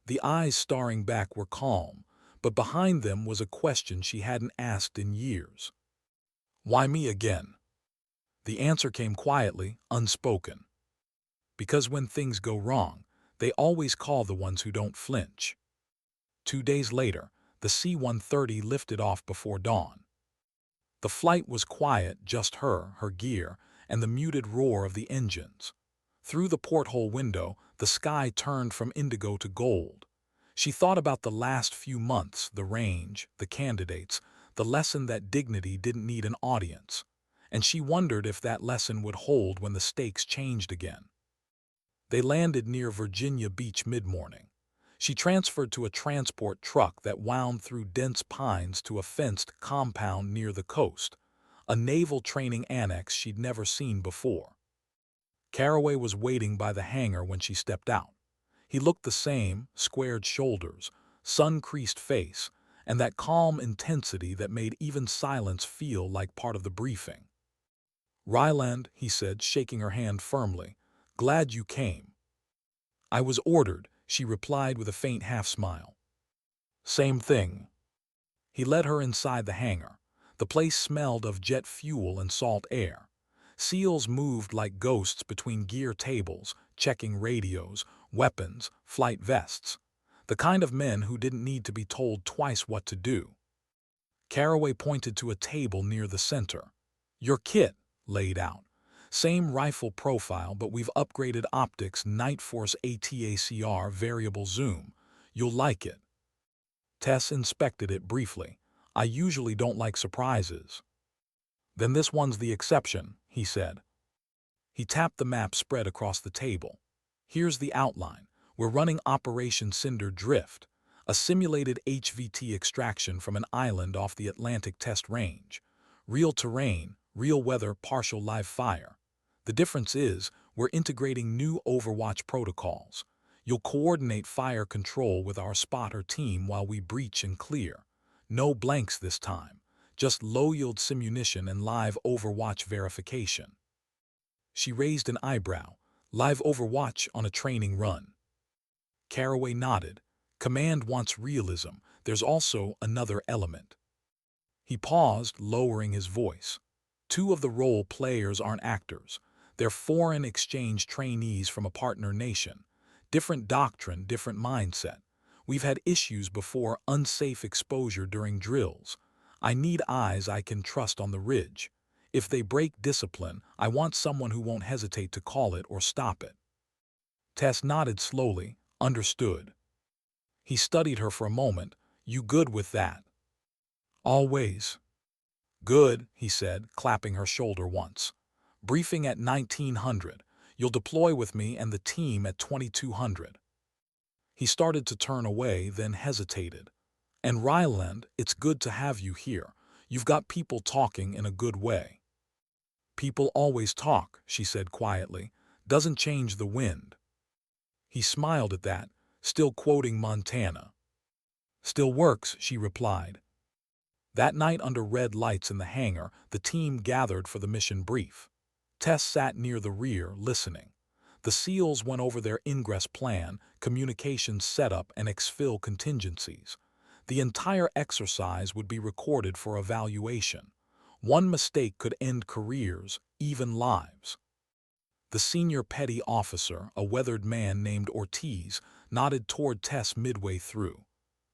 The eyes staring back were calm, but behind them was a question she hadn't asked in years. Why me again? The answer came quietly, unspoken. Because when things go wrong, they always call the ones who don't flinch. 2 days later, the C-130 lifted off before dawn. The flight was quiet, just her gear, and the muted roar of the engines. Through the porthole window, the sky turned from indigo to gold. She thought about the last few months, the range, the candidates, the lesson that dignity didn't need an audience. And she wondered if that lesson would hold when the stakes changed again. They landed near Virginia Beach mid-morning. She transferred to a transport truck that wound through dense pines to a fenced compound near the coast, a naval training annex she'd never seen before. Caraway was waiting by the hangar when she stepped out. He looked the same, squared shoulders, sun-creased face, and that calm intensity that made even silence feel like part of the briefing. "Ryland," he said, shaking her hand firmly, "glad you came." "I was ordered," she replied with a faint half-smile. "Same thing." He led her inside the hangar. The place smelled of jet fuel and salt air. SEALs moved like ghosts between gear tables, checking radios, weapons, flight vests. The kind of men who didn't need to be told twice what to do. Caraway pointed to a table near the center. "Your kit," laid out. "Same rifle profile, but we've upgraded optics, Night Force ATACR variable zoom. You'll like it." Tess inspected it briefly. "I usually don't like surprises." "Then this one's the exception," he said. He tapped the map spread across the table. "Here's the outline. We're running Operation Cinder Drift, a simulated HVT extraction from an island off the Atlantic Test Range. Real terrain, real weather, partial live fire. The difference is, we're integrating new Overwatch protocols. You'll coordinate fire control with our spotter team while we breach and clear. No blanks this time, just low-yield simunition and live Overwatch verification." She raised an eyebrow. "Live Overwatch on a training run?" Caraway nodded. "Command wants realism. There's also another element." He paused, lowering his voice. "Two of the role players aren't actors. They're foreign exchange trainees from a partner nation. Different doctrine, different mindset. We've had issues before, unsafe exposure during drills. I need eyes I can trust on the ridge. If they break discipline, I want someone who won't hesitate to call it or stop it." Tess nodded slowly. "Understood." He studied her for a moment. "You good with that?" "Always." "Good," he said, clapping her shoulder once. "Briefing at 1900. You'll deploy with me and the team at 2200. He started to turn away, then hesitated. "And Ryland, it's good to have you here. You've got people talking in a good way." "People always talk," she said quietly. "Doesn't change the wind." He smiled at that, still quoting Montana. "Still works," she replied. That night, under red lights in the hangar, the team gathered for the mission brief. Tess sat near the rear, listening. The SEALs went over their ingress plan, communications setup, and exfil contingencies. The entire exercise would be recorded for evaluation. One mistake could end careers, even lives. The senior petty officer, a weathered man named Ortiz, nodded toward Tess midway through.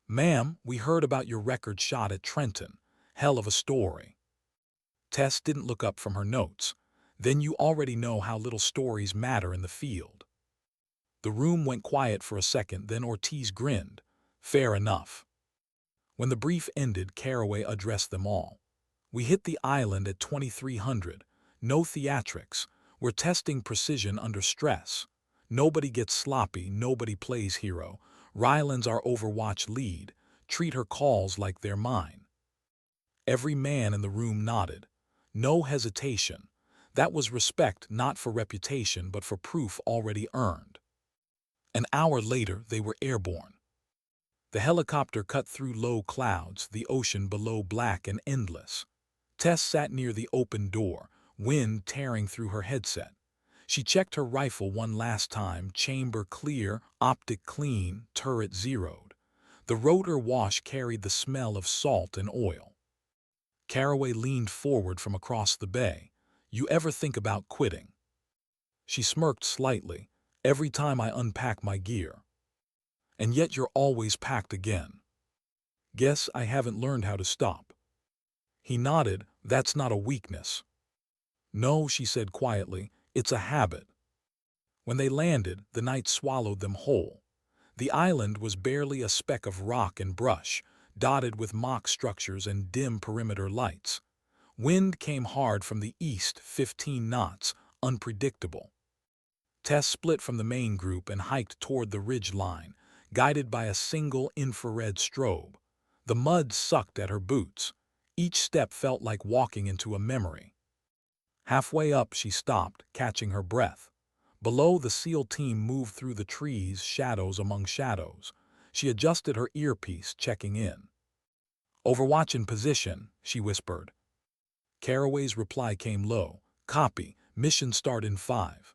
"Ma'am, we heard about your record shot at Trenton. Hell of a story." Tess didn't look up from her notes. "Then you already know how little stories matter in the field." The room went quiet for a second, then Ortiz grinned. "Fair enough." When the brief ended, Caraway addressed them all. "We hit the island at 2300. No theatrics. We're testing precision under stress. Nobody gets sloppy, nobody plays hero. Ryland's our Overwatch lead. Treat her calls like they're mine." Every man in the room nodded. No hesitation. That was respect, not for reputation, but for proof already earned. An hour later, they were airborne. The helicopter cut through low clouds, the ocean below black and endless. Tess sat near the open door, wind tearing through her headset. She checked her rifle one last time, chamber clear, optic clean, turret zeroed. The rotor wash carried the smell of salt and oil. Caraway leaned forward from across the bay. "You ever think about quitting?" She smirked slightly. "Every time I unpack my gear." "And yet you're always packed again." "Guess I haven't learned how to stop." He nodded. "That's not a weakness." "No," she said quietly, "it's a habit." When they landed, the night swallowed them whole. The island was barely a speck of rock and brush, dotted with mock structures and dim perimeter lights. Wind came hard from the east, 15 knots, unpredictable. Tess split from the main group and hiked toward the ridge line, guided by a single infrared strobe. The mud sucked at her boots. Each step felt like walking into a memory. Halfway up, she stopped, catching her breath. Below, the SEAL team moved through the trees, shadows among shadows. She adjusted her earpiece, checking in. "Overwatch in position," she whispered. Caraway's reply came low. "Copy. Mission start in 5."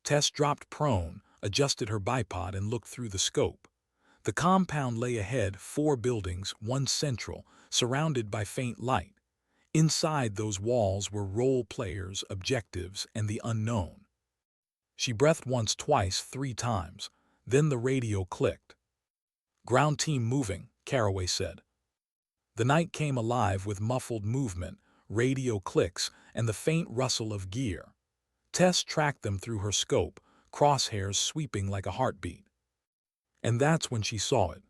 Tess dropped prone, adjusted her bipod, and looked through the scope. The compound lay ahead, 4 buildings, one central, surrounded by faint light. Inside those walls were role players, objectives, and the unknown. She breathed once, twice, 3 times. Then the radio clicked. "Ground team moving," Caraway said. The night came alive with muffled movement, radio clicks, and the faint rustle of gear. Tess tracked them through her scope, crosshairs sweeping like a heartbeat. And that's when she saw it.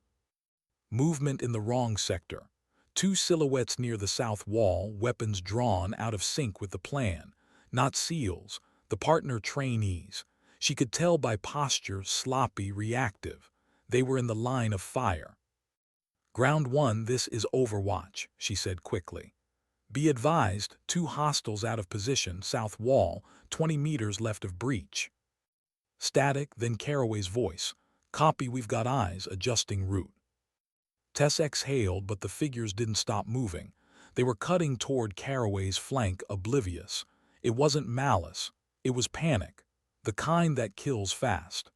Movement in the wrong sector. 2 silhouettes near the south wall, weapons drawn, out of sync with the plan. Not SEALs, the partner trainees. She could tell by posture, sloppy, reactive. They were in the line of fire. "Ground 1, this is Overwatch," she said quickly. "Be advised, 2 hostiles out of position, south wall, 20 meters left of breach." Static, then Caraway's voice. "Copy, we've got eyes, adjusting route." Tess exhaled, but the figures didn't stop moving. They were cutting toward Caraway's flank, oblivious. It wasn't malice. It was panic. The kind that kills fast.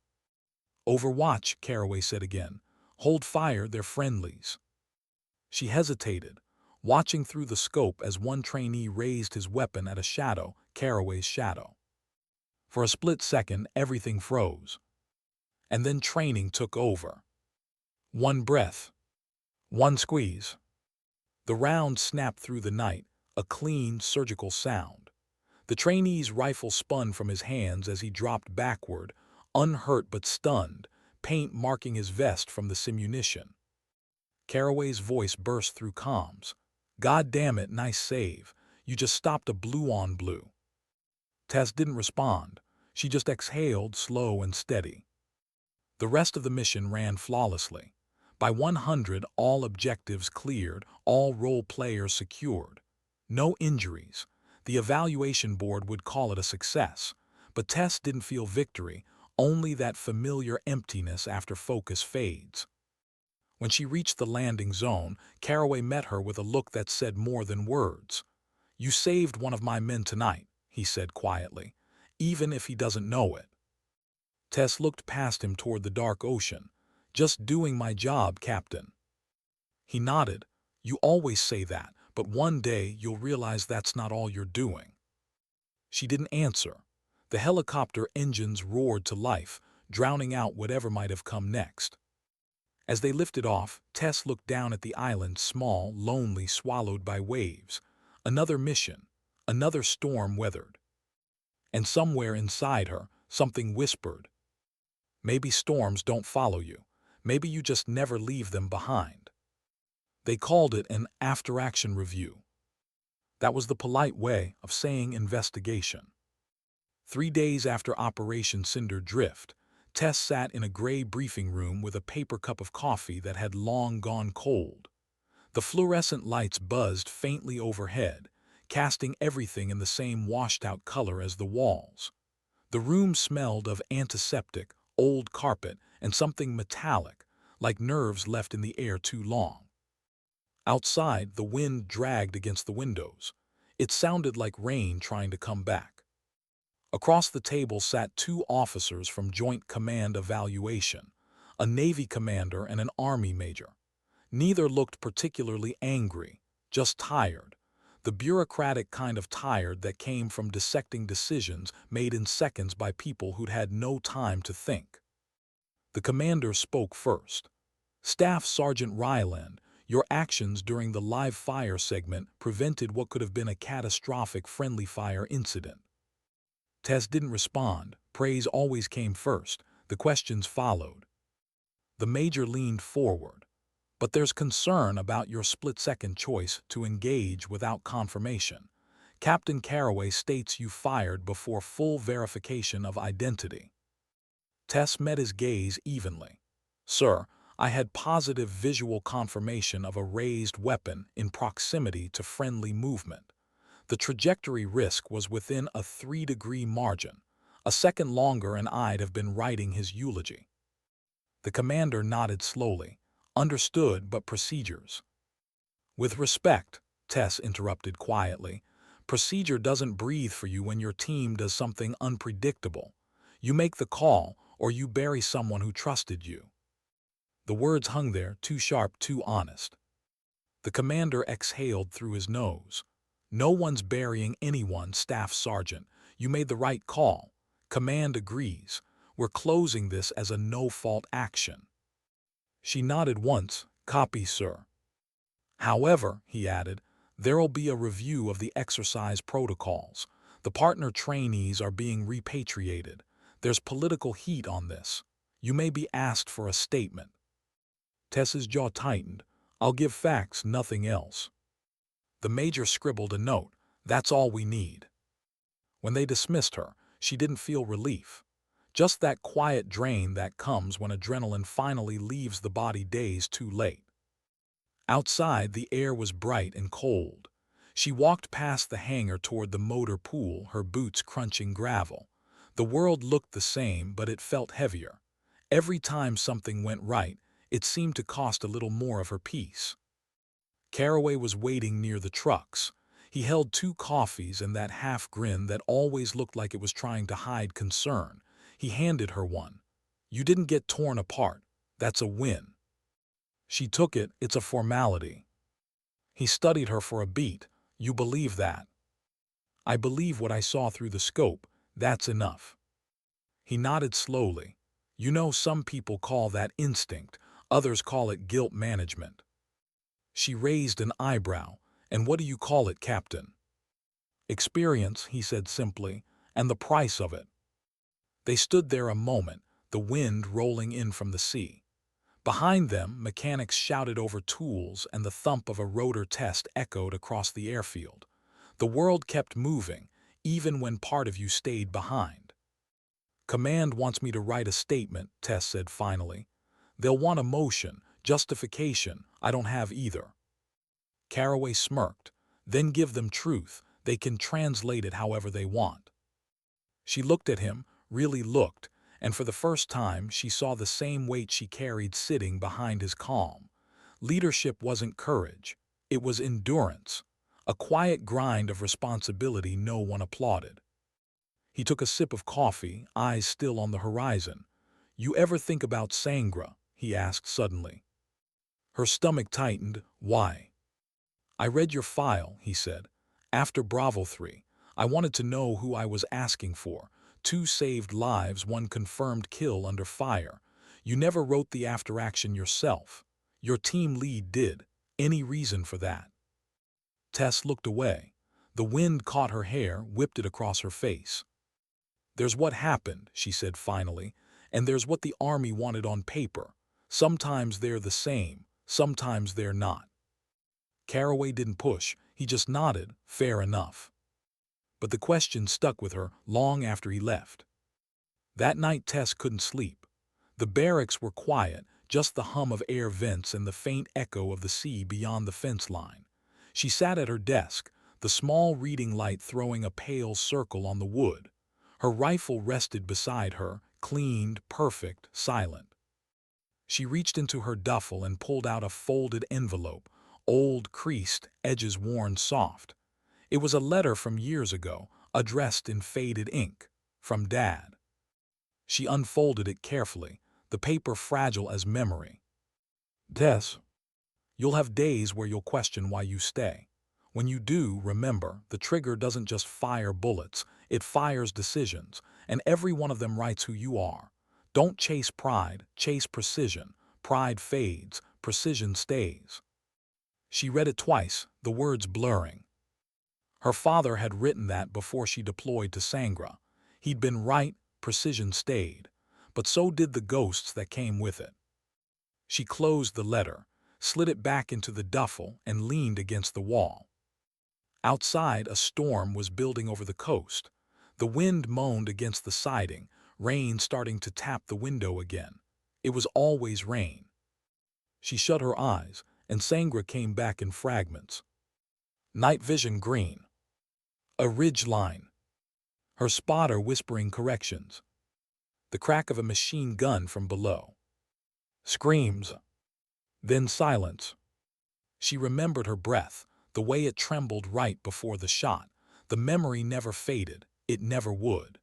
"Overwatch," Caraway said again. "Hold fire, they're friendlies." She hesitated, watching through the scope as one trainee raised his weapon at a shadow, Caraway's shadow. For a split second, everything froze. And then training took over. One breath. One squeeze. The round snapped through the night, a clean, surgical sound. The trainee's rifle spun from his hands as he dropped backward, unhurt but stunned, paint marking his vest from the simunition. Caraway's voice burst through comms. "God damn it, nice save. You just stopped a blue-on-blue." Tess didn't respond. She just exhaled, slow and steady. The rest of the mission ran flawlessly. By 100, all objectives cleared, all role players secured. No injuries. The evaluation board would call it a success. But Tess didn't feel victory, only that familiar emptiness after focus fades. When she reached the landing zone, Caraway met her with a look that said more than words. "You saved one of my men tonight," he said quietly, "even if he doesn't know it." Tess looked past him toward the dark ocean. "Just doing my job, Captain." He nodded. "You always say that, but one day you'll realize that's not all you're doing." She didn't answer. The helicopter engines roared to life, drowning out whatever might have come next. As they lifted off, Tess looked down at the island, small, lonely, swallowed by waves. Another mission, another storm weathered. And somewhere inside her, something whispered, "Maybe storms don't follow you. Maybe you just never leave them behind." They called it an after-action review. That was the polite way of saying investigation. 3 days after Operation Cinder Drift, Tess sat in a gray briefing room with a paper cup of coffee that had long gone cold. The fluorescent lights buzzed faintly overhead, casting everything in the same washed-out color as the walls. The room smelled of antiseptic, old carpet, and something metallic, like nerves left in the air too long. Outside, the wind dragged against the windows. It sounded like rain trying to come back. Across the table sat 2 officers from Joint Command Evaluation, a Navy commander and an Army major. Neither looked particularly angry, just tired, the bureaucratic kind of tired that came from dissecting decisions made in seconds by people who'd had no time to think. The commander spoke first. "Staff Sergeant Ryland, your actions during the live fire segment prevented what could have been a catastrophic friendly fire incident." Tess didn't respond. Praise always came first. The questions followed. The major leaned forward. "But there's concern about your split-second choice to engage without confirmation. Captain Caraway states you fired before full verification of identity." Tess met his gaze evenly. Sir, I had positive visual confirmation of a raised weapon in proximity to friendly movement. The trajectory risk was within a 3-degree margin. A second longer and I'd have been writing his eulogy. The commander nodded slowly. Understood, but procedures. With respect, Tess interrupted quietly, procedure doesn't breathe for you when your team does something unpredictable. You make the call, or you bury someone who trusted you. The words hung there, too sharp, too honest. The commander exhaled through his nose. No one's burying anyone, Staff Sergeant. You made the right call. Command agrees. We're closing this as a no-fault action. She nodded once. Copy, sir. However, he added, there'll be a review of the exercise protocols. The partner trainees are being repatriated. There's political heat on this. You may be asked for a statement. Tess's jaw tightened. I'll give facts, nothing else. The major scribbled a note. That's all we need. When they dismissed her, she didn't feel relief. Just that quiet drain that comes when adrenaline finally leaves the body days too late. Outside, the air was bright and cold. She walked past the hangar toward the motor pool, her boots crunching gravel. The world looked the same, but it felt heavier. Every time something went right, it seemed to cost a little more of her peace. Caraway was waiting near the trucks. He held 2 coffees and that half grin that always looked like it was trying to hide concern. He handed her one. You didn't get torn apart. That's a win. She took it. It's a formality. He studied her for a beat. You believe that? I believe what I saw through the scope. That's enough. He nodded slowly. You know, some people call that instinct. Others call it guilt management. She raised an eyebrow. And what do you call it, Captain? Experience, he said simply, and the price of it. They stood there a moment, the wind rolling in from the sea. Behind them, mechanics shouted over tools and the thump of a rotor test echoed across the airfield. The world kept moving, even when part of you stayed behind. Command wants me to write a statement, Tess said finally. They'll want emotion, justification. I don't have either. Caraway smirked. Then give them truth. They can translate it however they want. She looked at him, really looked, and for the first time she saw the same weight she carried sitting behind his calm. Leadership wasn't courage. It was endurance. A quiet grind of responsibility no one applauded. He took a sip of coffee, eyes still on the horizon. You ever think about Sangra? He asked suddenly. Her stomach tightened. Why? I read your file, he said. After Bravo 3, I wanted to know who I was asking for. 2 saved lives, 1 confirmed kill under fire. You never wrote the after-action yourself. Your team lead did. Any reason for that? Tess looked away. The wind caught her hair, whipped it across her face. There's what happened, she said finally, and there's what the Army wanted on paper. Sometimes they're the same, sometimes they're not. Caraway didn't push, he just nodded, fair enough. But the question stuck with her long after he left. That night Tess couldn't sleep. The barracks were quiet, just the hum of air vents and the faint echo of the sea beyond the fence line. She sat at her desk, the small reading light throwing a pale circle on the wood. Her rifle rested beside her, cleaned, perfect, silent. She reached into her duffel and pulled out a folded envelope, old, creased, edges worn soft. It was a letter from years ago, addressed in faded ink, from Dad. She unfolded it carefully, the paper fragile as memory. Tess, you'll have days where you'll question why you stay. When you do, remember, the trigger doesn't just fire bullets, it fires decisions, and every one of them writes who you are. Don't chase pride, chase precision. Pride fades, precision stays. She read it twice, the words blurring. Her father had written that before she deployed to Sangra. He'd been right, precision stayed, but so did the ghosts that came with it. She closed the letter, slid it back into the duffel, and leaned against the wall. Outside, a storm was building over the coast. The wind moaned against the siding, rain starting to tap the window again. It was always rain. She shut her eyes, and Sangra came back in fragments. Night vision green. A ridge line. Her spotter whispering corrections. The crack of a machine gun from below. Screams. Then silence. She remembered her breath, the way it trembled right before the shot. The memory never faded. It never would.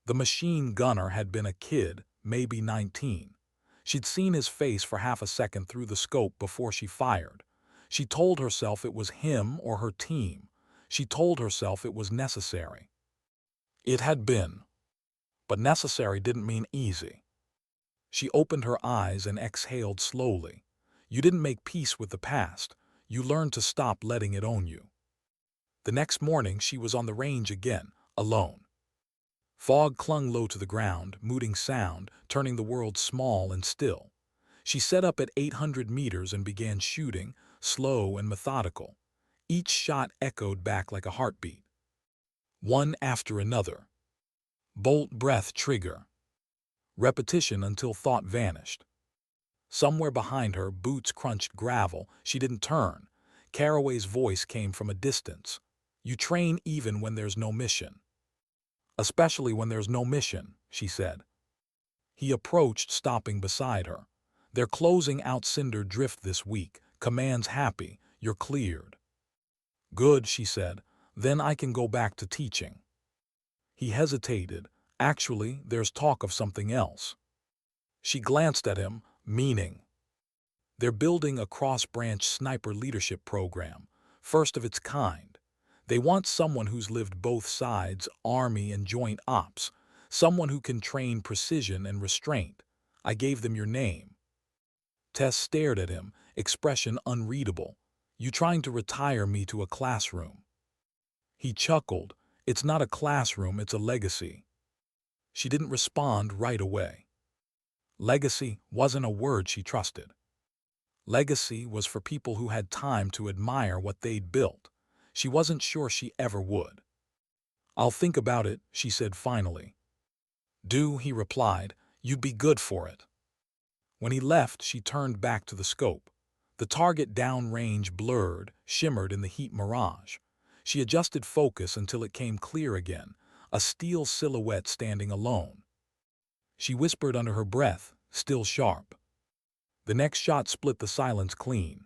The machine gunner had been a kid, maybe 19. She'd seen his face for half a second through the scope before she fired. She told herself it was him or her team. She told herself it was necessary. It had been. But necessary didn't mean easy. She opened her eyes and exhaled slowly. You didn't make peace with the past. You learned to stop letting it own you. The next morning she was on the range again, alone. Fog clung low to the ground, muting sound, turning the world small and still. She set up at 800 meters and began shooting, slow and methodical. Each shot echoed back like a heartbeat. One after another. Bolt, breath, trigger. Repetition until thought vanished. Somewhere behind her, boots crunched gravel. She didn't turn. Caraway's voice came from a distance. You train even when there's no mission. Especially when there's no mission, she said. He approached, stopping beside her. They're closing out Cinder Drift this week. Command's happy. You're cleared. Good, she said. Then I can go back to teaching. He hesitated. Actually, there's talk of something else. She glanced at him, meaning. They're building a cross-branch sniper leadership program, first of its kind. They want someone who's lived both sides, Army and Joint Ops, someone who can train precision and restraint. I gave them your name. Tess stared at him, expression unreadable. You trying to retire me to a classroom? He chuckled. It's not a classroom, it's a legacy. She didn't respond right away. Legacy wasn't a word she trusted. Legacy was for people who had time to admire what they'd built. She wasn't sure she ever would. I'll think about it, she said finally. Do, he replied. You'd be good for it. When he left, she turned back to the scope. The target downrange blurred, shimmered in the heat mirage. She adjusted focus until it came clear again, a steel silhouette standing alone. She whispered under her breath, still sharp. The next shot split the silence clean.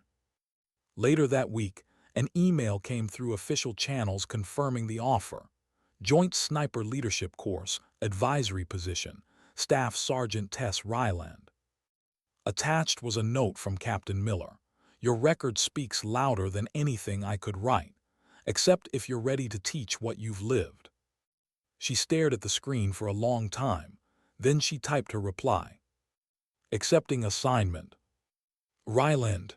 Later that week, an email came through official channels confirming the offer. Joint Sniper Leadership Course, Advisory Position, Staff Sergeant Tess Ryland. Attached was a note from Captain Miller. Your record speaks louder than anything I could write, except if you're ready to teach what you've lived. She stared at the screen for a long time. Then she typed her reply. Accepting assignment. Ryland.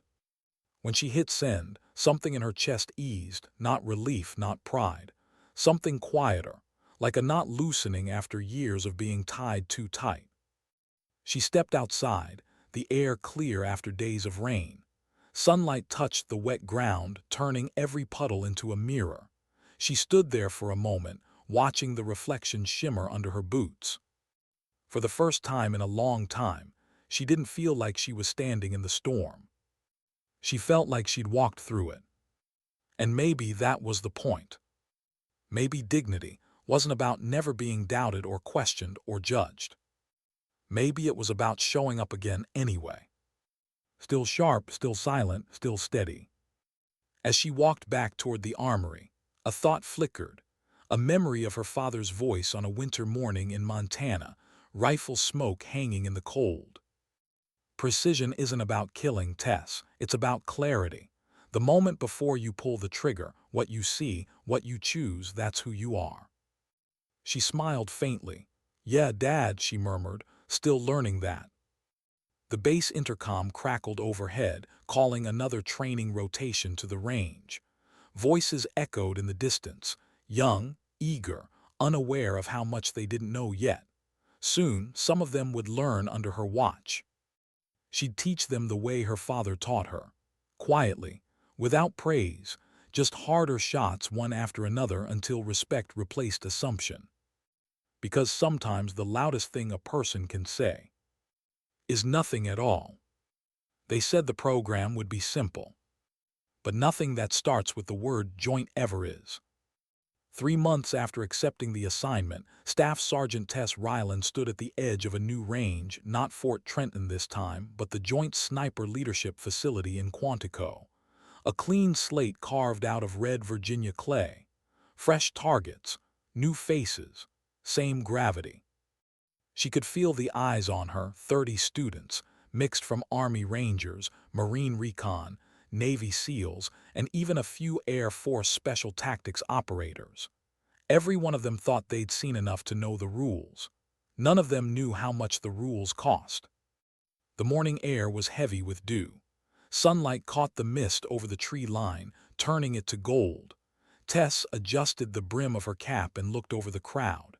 When she hit send, something in her chest eased, not relief, not pride. Something quieter, like a knot loosening after years of being tied too tight. She stepped outside, the air clear after days of rain. Sunlight touched the wet ground, turning every puddle into a mirror. She stood there for a moment, watching the reflection shimmer under her boots. For the first time in a long time, she didn't feel like she was standing in the storm. She felt like she'd walked through it. And maybe that was the point. Maybe dignity wasn't about never being doubted or questioned or judged. Maybe it was about showing up again anyway. Still sharp, still silent, still steady. As she walked back toward the armory, a thought flickered, a memory of her father's voice on a winter morning in Montana, rifle smoke hanging in the cold. Precision isn't about killing, Tess. It's about clarity. The moment before you pull the trigger, what you see, what you choose, that's who you are. She smiled faintly. Yeah, Dad, she murmured, still learning that. The base intercom crackled overhead, calling another training rotation to the range. Voices echoed in the distance, young, eager, unaware of how much they didn't know yet. Soon, some of them would learn under her watch. She'd teach them the way her father taught her, quietly, without praise, just harder shots one after another until respect replaced assumption. Because sometimes the loudest thing a person can say is nothing at all. They said the program would be simple, but nothing that starts with the word joint ever is. 3 months after accepting the assignment, Staff Sergeant Tess Ryland stood at the edge of a new range, not Fort Trenton this time, but the Joint Sniper Leadership Facility in Quantico. A clean slate carved out of red Virginia clay. Fresh targets, new faces, same gravity. She could feel the eyes on her, 30 students, mixed from Army Rangers, Marine Recon, Navy SEALs, and even a few Air Force Special Tactics operators. Every one of them thought they'd seen enough to know the rules. None of them knew how much the rules cost. The morning air was heavy with dew. Sunlight caught the mist over the tree line, turning it to gold. Tess adjusted the brim of her cap and looked over the crowd.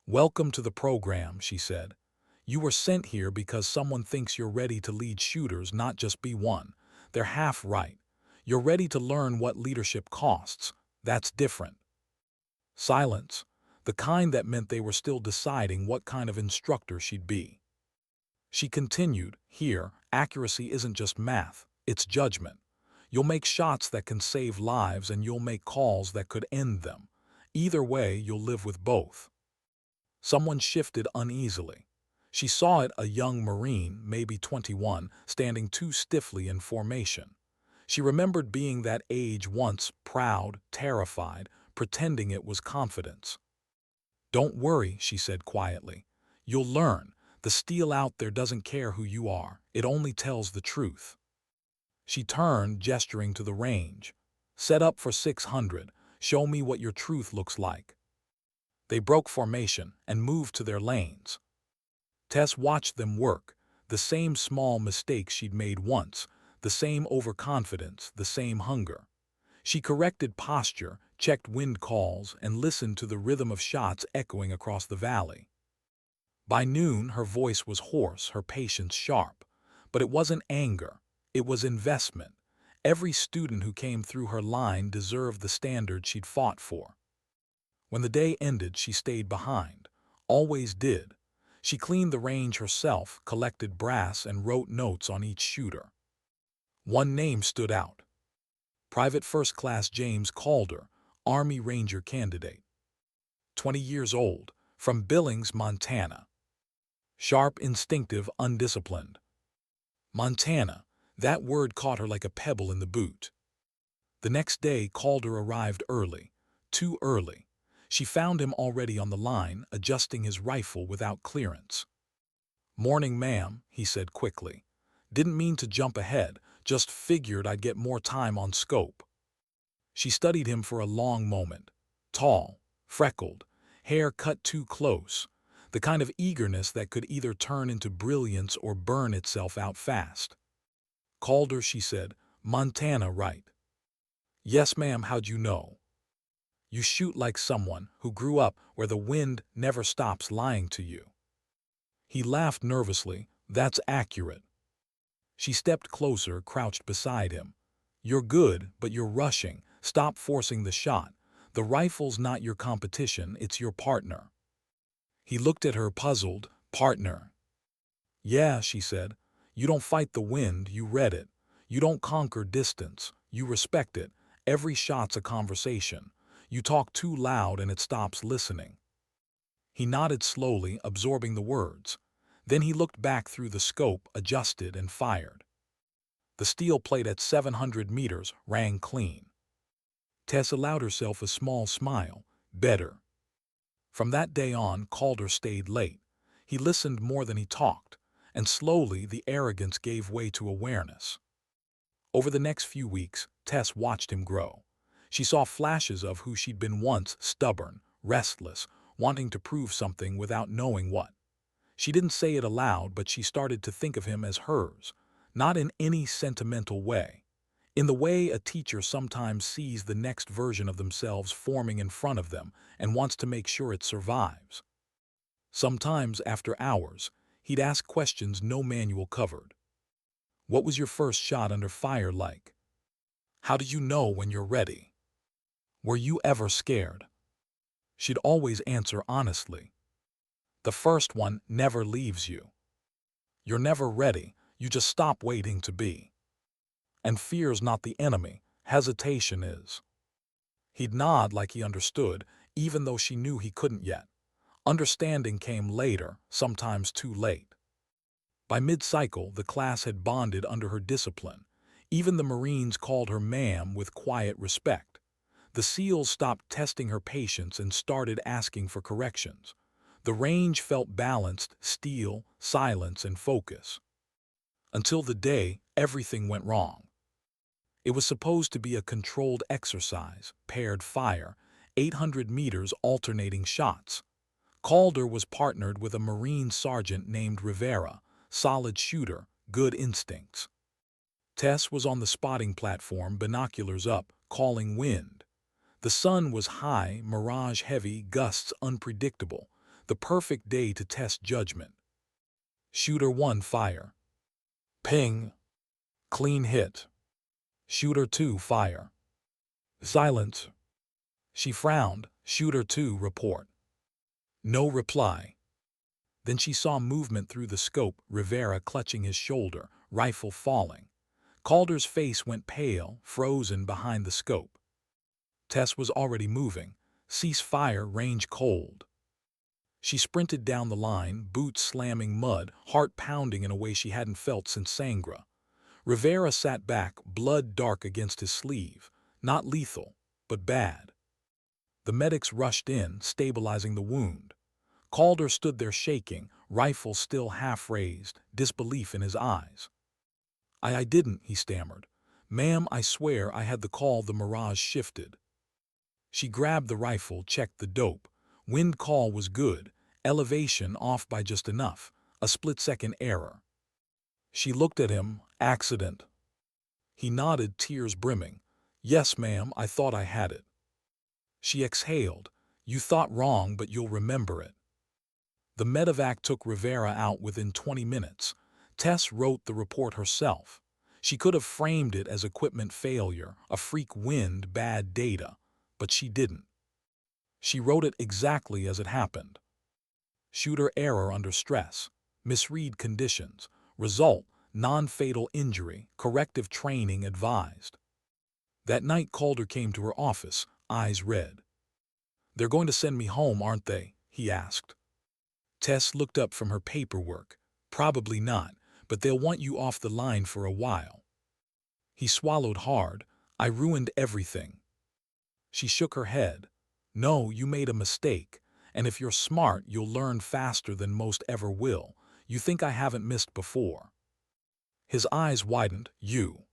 "Welcome to the program," she said. "You were sent here because someone thinks you're ready to lead shooters, not just be one. They're half right. You're ready to learn what leadership costs. That's different." Silence, the kind that meant they were still deciding what kind of instructor she'd be. She continued, "Here, accuracy isn't just math, it's judgment. You'll make shots that can save lives and you'll make calls that could end them. Either way, you'll live with both." Someone shifted uneasily. She saw it, a young Marine, maybe 21, standing too stiffly in formation. She remembered being that age once, proud, terrified, pretending it was confidence. "Don't worry," she said quietly. "You'll learn. The steel out there doesn't care who you are. It only tells the truth." She turned, gesturing to the range. "Set up for 600. Show me what your truth looks like." They broke formation and moved to their lanes. Tess watched them work, the same small mistakes she'd made once, the same overconfidence, the same hunger. She corrected posture, checked wind calls, and listened to the rhythm of shots echoing across the valley. By noon, her voice was hoarse, her patience sharp. But it wasn't anger, it was investment. Every student who came through her line deserved the standard she'd fought for. When the day ended, she stayed behind. Always did. She cleaned the range herself, collected brass, and wrote notes on each shooter. One name stood out. Private First Class James Calder, Army Ranger candidate. 20 years old, from Billings, Montana. Sharp, instinctive, undisciplined. Montana, that word caught her like a pebble in the boot. The next day, Calder arrived early. Too early. She found him already on the line, adjusting his rifle without clearance. "Morning, ma'am," he said quickly. "Didn't mean to jump ahead, just figured I'd get more time on scope." She studied him for a long moment. Tall, freckled, hair cut too close, the kind of eagerness that could either turn into brilliance or burn itself out fast. "Calder," she said, "Montana, right?" "Yes, ma'am, how'd you know?" "You shoot like someone who grew up where the wind never stops lying to you." He laughed nervously. "That's accurate." She stepped closer, crouched beside him. "You're good, but you're rushing. Stop forcing the shot. The rifle's not your competition, it's your partner." He looked at her, puzzled. "Partner?" "Yeah," she said. "You don't fight the wind, you read it. You don't conquer distance, you respect it. Every shot's a conversation. You talk too loud and it stops listening." He nodded slowly, absorbing the words. Then he looked back through the scope, adjusted, and fired. The steel plate at 700 meters rang clean. Tess allowed herself a small smile. Better. From that day on, Calder stayed late. He listened more than he talked, and slowly the arrogance gave way to awareness. Over the next few weeks, Tess watched him grow. She saw flashes of who she'd been once: stubborn, restless, wanting to prove something without knowing what. She didn't say it aloud, but she started to think of him as hers, not in any sentimental way. In the way a teacher sometimes sees the next version of themselves forming in front of them and wants to make sure it survives. Sometimes, after hours, he'd ask questions no manual covered. "What was your first shot under fire like? How do you know when you're ready? Were you ever scared?" She'd always answer honestly. "The first one never leaves you." You're never ready, you just stop waiting to be. And fear's not the enemy, hesitation is. He'd nod like he understood, even though she knew he couldn't yet. Understanding came later, sometimes too late. By mid-cycle, the class had bonded under her discipline. Even the Marines called her ma'am with quiet respect. The SEALs stopped testing her patience and started asking for corrections. The range felt balanced, steel, silence, and focus. Until the day everything went wrong. It was supposed to be a controlled exercise, paired fire, 800 meters alternating shots. Calder was partnered with a Marine sergeant named Rivera, solid shooter, good instincts. Tess was on the spotting platform, binoculars up, calling wind. The sun was high, mirage heavy, gusts unpredictable, the perfect day to test judgment. Shooter 1 fire. Ping. Clean hit. Shooter 2 fire. Silence. She frowned. Shooter 2 report. No reply. Then she saw movement through the scope, Rivera clutching his shoulder, rifle falling. Calder's face went pale, frozen behind the scope. Tess was already moving. Cease fire, range cold. She sprinted down the line, boots slamming mud, heart pounding in a way she hadn't felt since Sangra. Rivera sat back, blood dark against his sleeve. Not lethal, but bad. The medics rushed in, stabilizing the wound. Calder stood there shaking, rifle still half raised, disbelief in his eyes. I didn't, he stammered. Ma'am, I swear I had the call. The mirage shifted. She grabbed the rifle, checked the dope. Wind call was good, elevation off by just enough, a split-second error. She looked at him, accident. He nodded, tears brimming. Yes, ma'am, I thought I had it. She exhaled. You thought wrong, but you'll remember it. The medevac took Rivera out within 20 minutes. Tess wrote the report herself. She could have framed it as equipment failure, a freak wind, bad data, but she didn't. She wrote it exactly as it happened. Shooter error under stress, misread conditions, result, non-fatal injury, corrective training advised. That night Calder came to her office, eyes red. They're going to send me home, aren't they? He asked. Tess looked up from her paperwork. Probably not, but they'll want you off the line for a while. He swallowed hard. I ruined everything. She shook her head. No, you made a mistake, and if you're smart, you'll learn faster than most ever will. You think I haven't missed before. His eyes widened. You.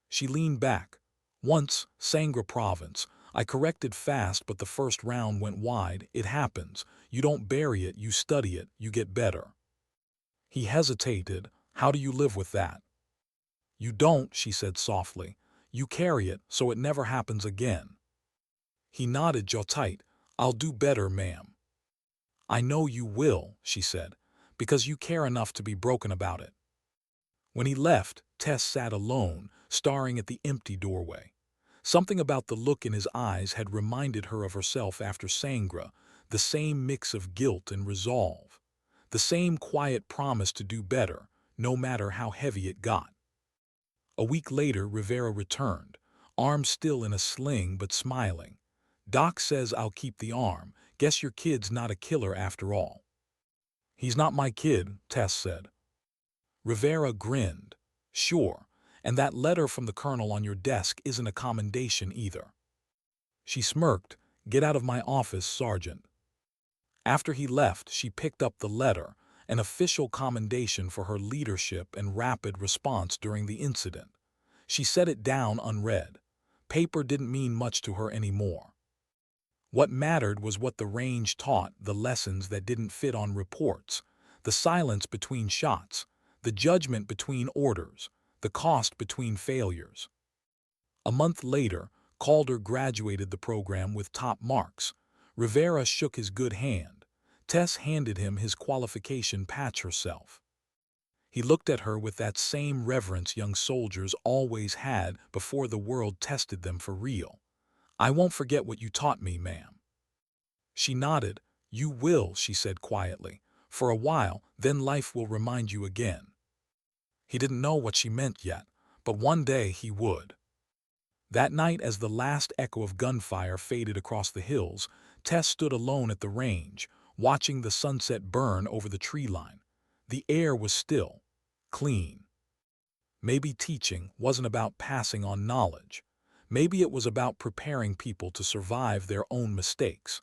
She leaned back. Once, Sangra Province. I corrected fast, but the first round went wide. It happens. You don't bury it, you study it, you get better. He hesitated. How do you live with that? You don't, she said softly. You carry it, so it never happens again. He nodded, jaw tight. I'll do better, ma'am. I know you will, she said, because you care enough to be broken about it. When he left, Tess sat alone, staring at the empty doorway. Something about the look in his eyes had reminded her of herself after Sangra, the same mix of guilt and resolve, the same quiet promise to do better, no matter how heavy it got. A week later, Rivera returned, arm still in a sling but smiling. Doc says I'll keep the arm. Guess your kid's not a killer after all. He's not my kid, Tess said. Rivera grinned. Sure, and that letter from the colonel on your desk isn't a commendation either. She smirked. Get out of my office, Sergeant. After he left, she picked up the letter, an official commendation for her leadership and rapid response during the incident. She set it down unread. Paper didn't mean much to her anymore. What mattered was what the range taught, the lessons that didn't fit on reports, the silence between shots, the judgment between orders, the cost between failures. A month later, Calder graduated the program with top marks. Rivera shook his good hand. Tess handed him his qualification patch herself. He looked at her with that same reverence young soldiers always had before the world tested them for real. I won't forget what you taught me, ma'am. She nodded. You will, she said quietly. For a while, then life will remind you again. He didn't know what she meant yet, but one day he would. That night, as the last echo of gunfire faded across the hills, Tess stood alone at the range, watching the sunset burn over the tree line. The air was still, clean. Maybe teaching wasn't about passing on knowledge. Maybe it was about preparing people to survive their own mistakes.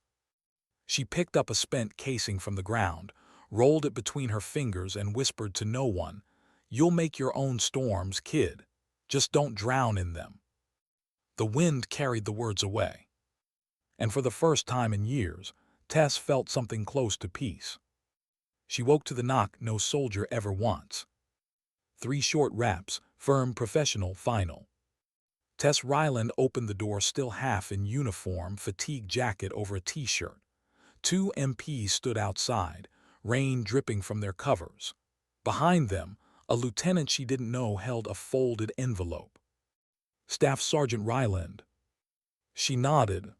She picked up a spent casing from the ground, rolled it between her fingers and whispered to no one, "You'll make your own storms, kid. Just don't drown in them." The wind carried the words away. And for the first time in years, Tess felt something close to peace. She woke to the knock no soldier ever wants. 3 short raps, firm, professional, final. Tess Ryland opened the door still half in uniform, fatigue jacket over a t-shirt. 2 MPs stood outside, rain dripping from their covers. Behind them, a lieutenant she didn't know held a folded envelope. "Staff Sergeant Ryland." She nodded.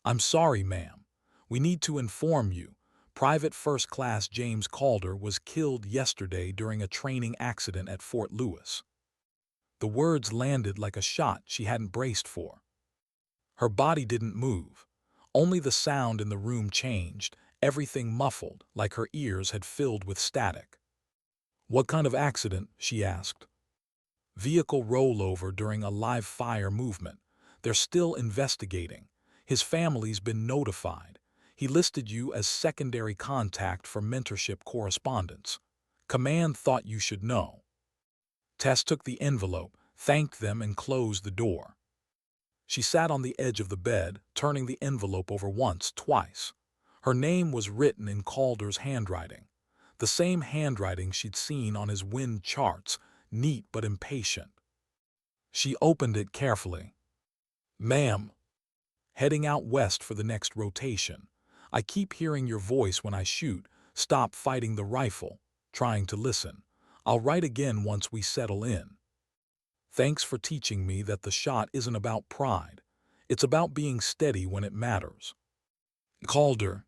"I'm sorry, ma'am. We need to inform you. Private First Class James Calder was killed yesterday during a training accident at Fort Lewis." The words landed like a shot she hadn't braced for. Her body didn't move. Only the sound in the room changed, everything muffled, like her ears had filled with static. "What kind of accident?" she asked. "Vehicle rollover during a live fire movement. They're still investigating. His family's been notified. He listed you as secondary contact for mentorship correspondence. Command thought you should know." Tess took the envelope, thanked them, and closed the door. She sat on the edge of the bed, turning the envelope over once, twice. Her name was written in Calder's handwriting. The same handwriting she'd seen on his wind charts, neat but impatient. She opened it carefully. "Ma'am, heading out west for the next rotation. I keep hearing your voice when I shoot. Stop fighting the rifle. Trying to listen. I'll write again once we settle in. Thanks for teaching me that the shot isn't about pride. It's about being steady when it matters. Calder."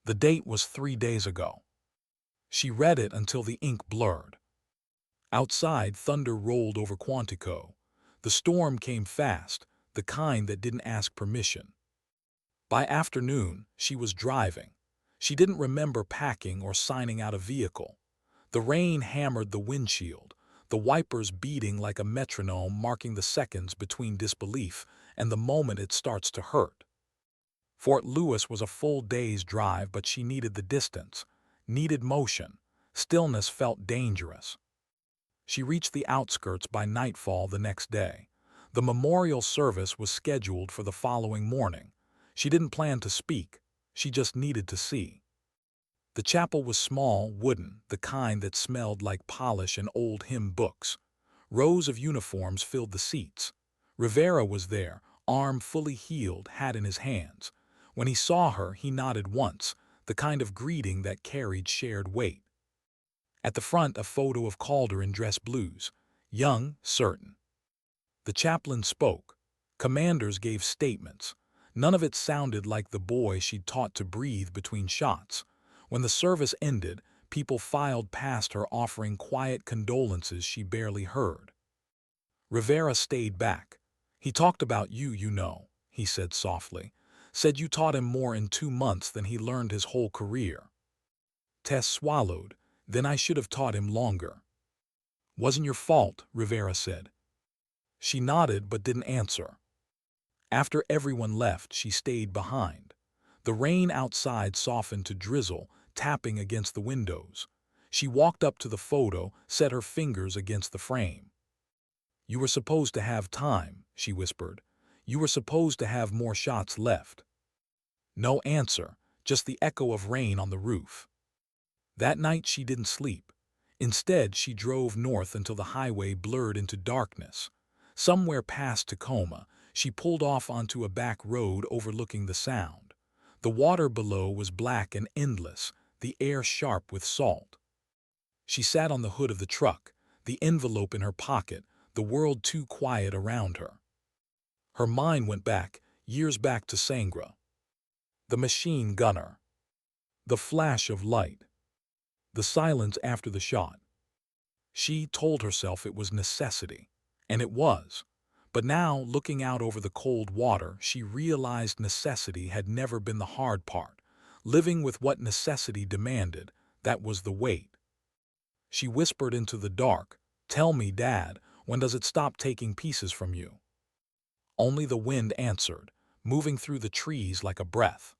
The date was 3 days ago. She read it until the ink blurred. Outside, thunder rolled over Quantico. The storm came fast, the kind that didn't ask permission. By afternoon, she was driving. She didn't remember packing or signing out a vehicle. The rain hammered the windshield, the wipers beating like a metronome, marking the seconds between disbelief and the moment it starts to hurt. Fort Lewis was a full day's drive, but she needed the distance, needed motion. Stillness felt dangerous. She reached the outskirts by nightfall the next day. The memorial service was scheduled for the following morning. She didn't plan to speak, she just needed to see. The chapel was small, wooden, the kind that smelled like polish and old hymn books. Rows of uniforms filled the seats. Rivera was there, arm fully healed, hat in his hands. When he saw her, he nodded once, the kind of greeting that carried shared weight. At the front, a photo of Calder in dress blues. Young, certain. The chaplain spoke. Commanders gave statements. None of it sounded like the boy she'd taught to breathe between shots. When the service ended, people filed past her offering quiet condolences she barely heard. Rivera stayed back. "He talked about you, you know," he said softly. "Said you taught him more in 2 months than he learned his whole career." Tess swallowed. "Then I should have taught him longer." "Wasn't your fault," Rivera said. She nodded but didn't answer. After everyone left, she stayed behind. The rain outside softened to drizzle, tapping against the windows. She walked up to the photo, set her fingers against the frame. "You were supposed to have time," she whispered. "You were supposed to have more shots left." No answer, just the echo of rain on the roof. That night she didn't sleep. Instead, she drove north until the highway blurred into darkness. Somewhere past Tacoma, she pulled off onto a back road overlooking the Sound. The water below was black and endless, the air sharp with salt. She sat on the hood of the truck, the envelope in her pocket, the world too quiet around her. Her mind went back, years back to Sangra. The machine gunner. The flash of light. The silence after the shot. She told herself it was necessity, and it was. But now, looking out over the cold water, she realized necessity had never been the hard part. Living with what necessity demanded, that was the weight. She whispered into the dark, "Tell me, Dad, when does it stop taking pieces from you?" Only the wind answered, moving through the trees like a breath.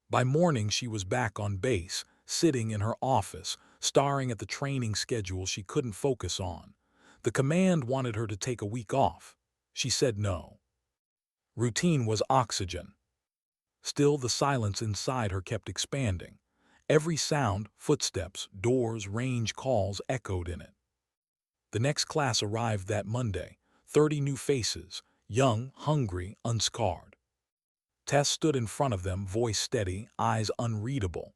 By morning she was back on base, sitting in her office, staring at the training schedule she couldn't focus on. The command wanted her to take a week off. She said no. Routine was oxygen. Still, the silence inside her kept expanding. Every sound, footsteps, doors, range calls echoed in it. The next class arrived that Monday, 30 new faces, young, hungry, unscarred. Tess stood in front of them, voice steady, eyes unreadable.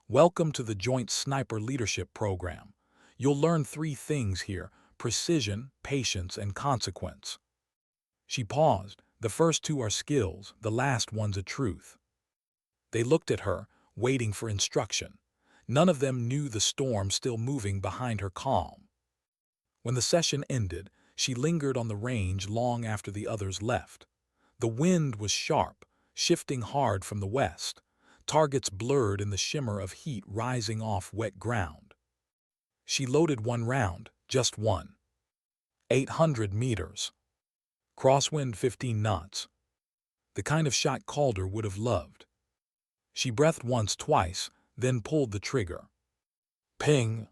"Welcome to the Joint Sniper Leadership Program. You'll learn 3 things here: precision, patience, and consequence." She paused. "The first 2 are skills, the last one's a truth." They looked at her, waiting for instruction. None of them knew the storm still moving behind her calm. When the session ended, she lingered on the range long after the others left. The wind was sharp, shifting hard from the west. Targets blurred in the shimmer of heat rising off wet ground. She loaded 1 round, just one. 800 meters. Crosswind 15 knots. The kind of shot Calder would have loved. She breathed once, twice, then pulled the trigger. Ping!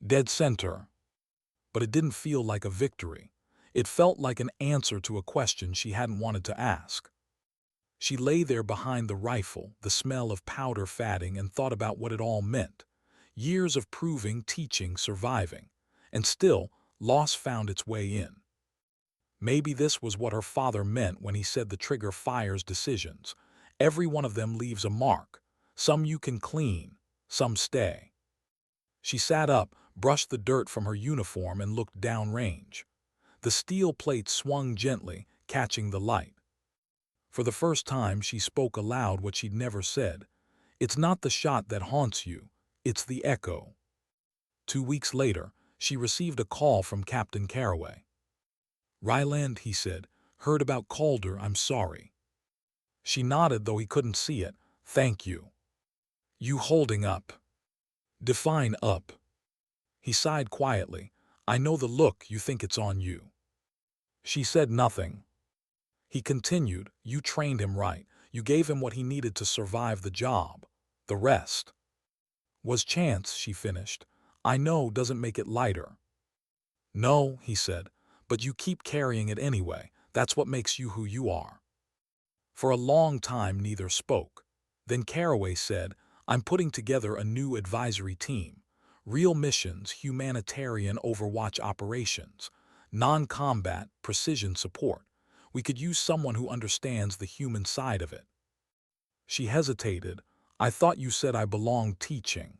Dead center. But it didn't feel like a victory. It felt like an answer to a question she hadn't wanted to ask. She lay there behind the rifle, the smell of powder fatting, and thought about what it all meant. Years of proving, teaching, surviving. And still, loss found its way in. Maybe this was what her father meant when he said the trigger fires decisions. Every one of them leaves a mark. Some you can clean, some stay. She sat up, brushed the dirt from her uniform, and looked downrange. The steel plate swung gently, catching the light. For the first time, she spoke aloud what she'd never said. "It's not the shot that haunts you, it's the echo." 2 weeks later, she received a call from Captain Carraway. "Ryland," he said, "heard about Calder, I'm sorry." She nodded, though he couldn't see it. "Thank you." "You holding up?" "Define up." He sighed quietly. "I know the look, you think it's on you." She said nothing. He continued, "You trained him right. You gave him what he needed to survive the job. The rest was chance," she finished. "I know doesn't make it lighter." "No," he said, "but you keep carrying it anyway. That's what makes you who you are." For a long time neither spoke. Then Carraway said, "I'm putting together a new advisory team. Real missions, humanitarian overwatch operations, non-combat, precision support. We could use someone who understands the human side of it." She hesitated. "I thought you said I belonged teaching."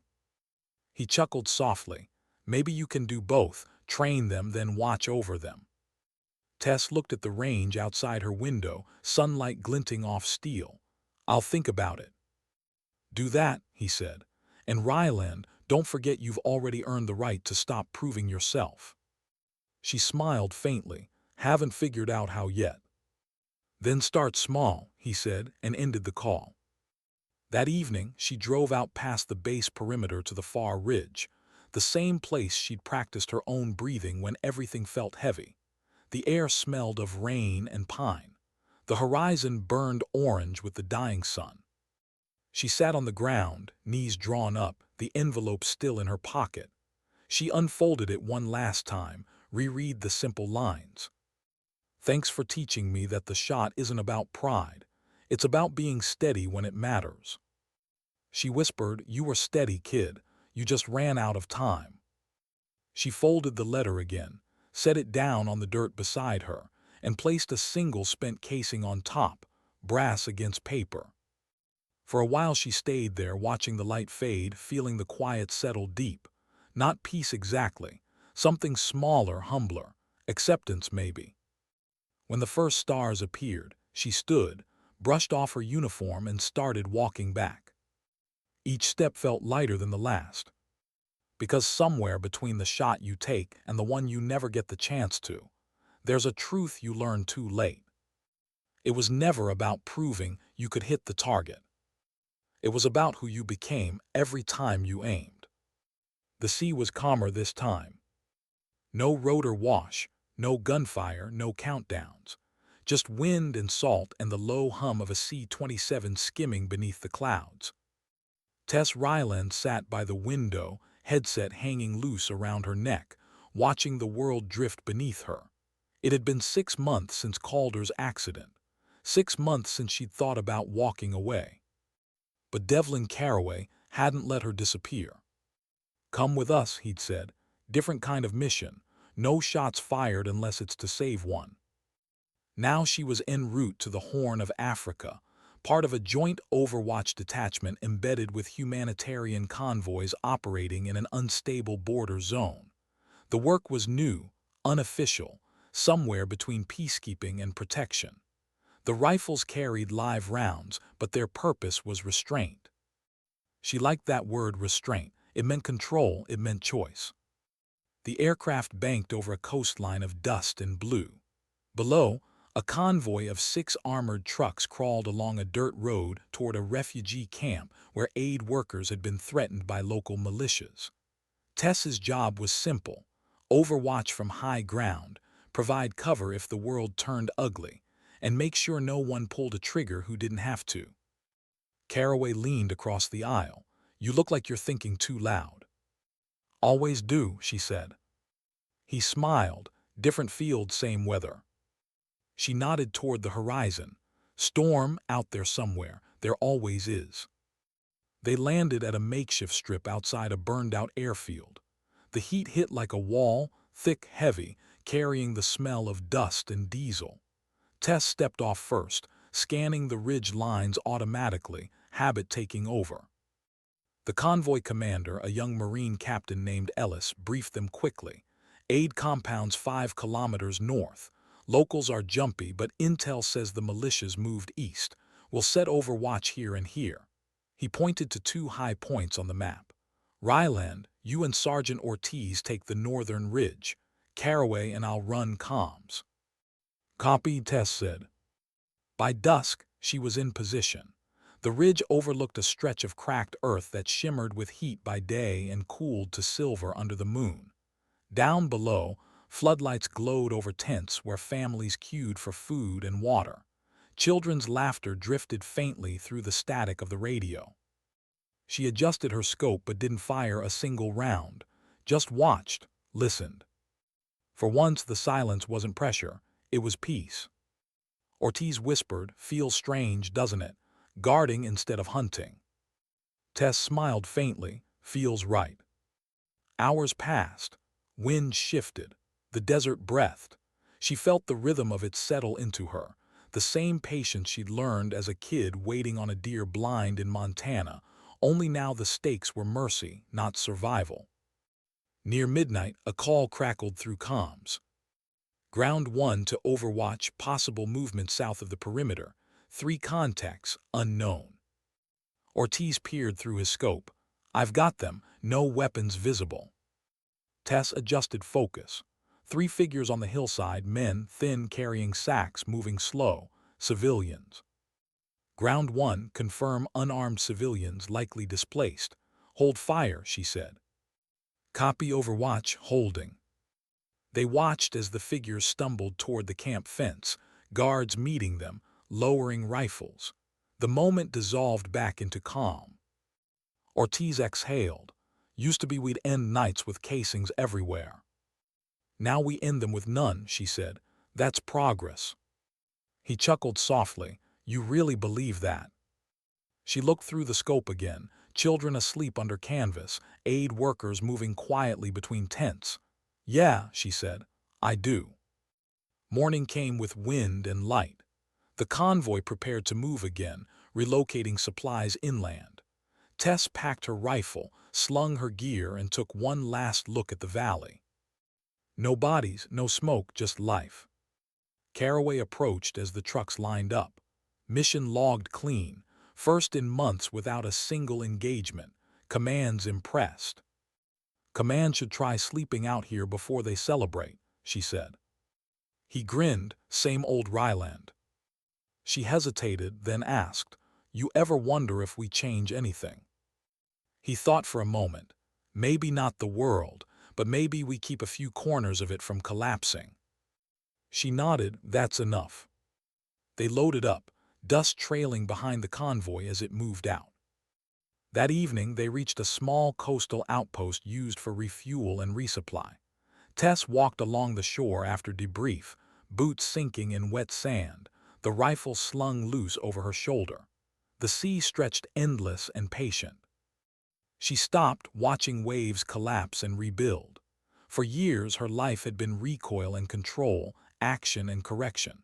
He chuckled softly. "Maybe you can do both, train them, then watch over them." Tess looked at the range outside her window, sunlight glinting off steel. "I'll think about it." "Do that," he said. "And Ryland, don't forget you've already earned the right to stop proving yourself." She smiled faintly. "Haven't figured out how yet." "Then start small," he said, and ended the call. That evening, she drove out past the base perimeter to the far ridge, the same place she'd practiced her own breathing when everything felt heavy. The air smelled of rain and pine. The horizon burned orange with the dying sun. She sat on the ground, knees drawn up, the envelope still in her pocket. She unfolded it one last time, reread the simple lines. "Thanks for teaching me that the shot isn't about pride. It's about being steady when it matters." She whispered, "You were steady, kid. You just ran out of time." She folded the letter again, set it down on the dirt beside her, and placed a single spent casing on top, brass against paper. For a while she stayed there, watching the light fade, feeling the quiet settle deep. Not peace exactly, something smaller, humbler, acceptance maybe. When the first stars appeared, she stood, brushed off her uniform, and started walking back. Each step felt lighter than the last. Because somewhere between the shot you take and the one you never get the chance to, there's a truth you learn too late. It was never about proving you could hit the target. It was about who you became every time you aimed. The sea was calmer this time. No rotor wash, no gunfire, no countdowns. Just wind and salt and the low hum of a C-27 skimming beneath the clouds. Tess Ryland sat by the window, headset hanging loose around her neck, watching the world drift beneath her. It had been 6 months since Calder's accident. 6 months since she'd thought about walking away. But Devlin Carraway hadn't let her disappear. "Come with us," he'd said. "Different kind of mission. No shots fired unless it's to save one." Now she was en route to the Horn of Africa, part of a joint Overwatch detachment embedded with humanitarian convoys operating in an unstable border zone. The work was new, unofficial, somewhere between peacekeeping and protection. The rifles carried live rounds, but their purpose was restraint. She liked that word, restraint. It meant control, it meant choice. The aircraft banked over a coastline of dust and blue. Below, a convoy of 6 armored trucks crawled along a dirt road toward a refugee camp where aid workers had been threatened by local militias. Tess's job was simple: overwatch from high ground, provide cover if the world turned ugly, and make sure no one pulled a trigger who didn't have to. Carraway leaned across the aisle. "You look like you're thinking too loud." "Always do," she said. He smiled. "Different field, same weather." She nodded toward the horizon. "Storm out there somewhere. There always is." They landed at a makeshift strip outside a burned-out airfield. The heat hit like a wall, thick, heavy, carrying the smell of dust and diesel. Tess stepped off first, scanning the ridge lines automatically, habit taking over. The convoy commander, a young Marine captain named Ellis, briefed them quickly. "Aid compounds 5 kilometers north. Locals are jumpy, but intel says the militias moved east. We'll set overwatch here and here." He pointed to 2 high points on the map. "Ryland, you and Sergeant Ortiz take the northern ridge. Carraway and I'll run comms." "Copy," Tess said. By dusk, she was in position. The ridge overlooked a stretch of cracked earth that shimmered with heat by day and cooled to silver under the moon. Down below, floodlights glowed over tents where families queued for food and water. Children's laughter drifted faintly through the static of the radio. She adjusted her scope but didn't fire a single round, just watched, listened. For once the silence wasn't pressure, it was peace. Ortiz whispered, "Feels strange, doesn't it? Guarding instead of hunting." Tess smiled faintly, "Feels right." Hours passed. Wind shifted. The desert breathed. She felt the rhythm of it settle into her, the same patience she'd learned as a kid waiting on a deer blind in Montana, only now the stakes were mercy, not survival. Near midnight, a call crackled through comms. "Ground 1 to Overwatch, possible movement south of the perimeter. 3 contacts, unknown." Ortiz peered through his scope. "I've got them, no weapons visible." Tess adjusted focus. 3 figures on the hillside, men, thin, carrying sacks, moving slow, civilians. "Ground 1, confirm unarmed civilians likely displaced. Hold fire," she said. "Copy, Overwatch, holding." They watched as the figures stumbled toward the camp fence, guards meeting them, lowering rifles. The moment dissolved back into calm. Ortiz exhaled. "Used to be we'd end nights with casings everywhere. Now we end them with none," she said. "That's progress." He chuckled softly. "You really believe that?" She looked through the scope again. Children asleep under canvas, aid workers moving quietly between tents. "Yeah," she said, "I do." Morning came with wind and light. The convoy prepared to move again, relocating supplies inland. Tess packed her rifle, slung her gear, and took one last look at the valley. No bodies, no smoke, just life. Carraway approached as the trucks lined up. Mission logged clean, first in months without a single engagement. Commands impressed. Command should try sleeping out here before they celebrate, she said. He grinned, same old Ryland. She hesitated, then asked, you ever wonder if we change anything? He thought for a moment. Maybe not the world, but maybe we keep a few corners of it from collapsing. She nodded, that's enough. They loaded up, dust trailing behind the convoy as it moved out. That evening, they reached a small coastal outpost used for refuel and resupply. Tess walked along the shore after debrief, boots sinking in wet sand, the rifle slung loose over her shoulder. The sea stretched endless and patient. She stopped, watching waves collapse and rebuild. For years, her life had been recoil and control, action and correction.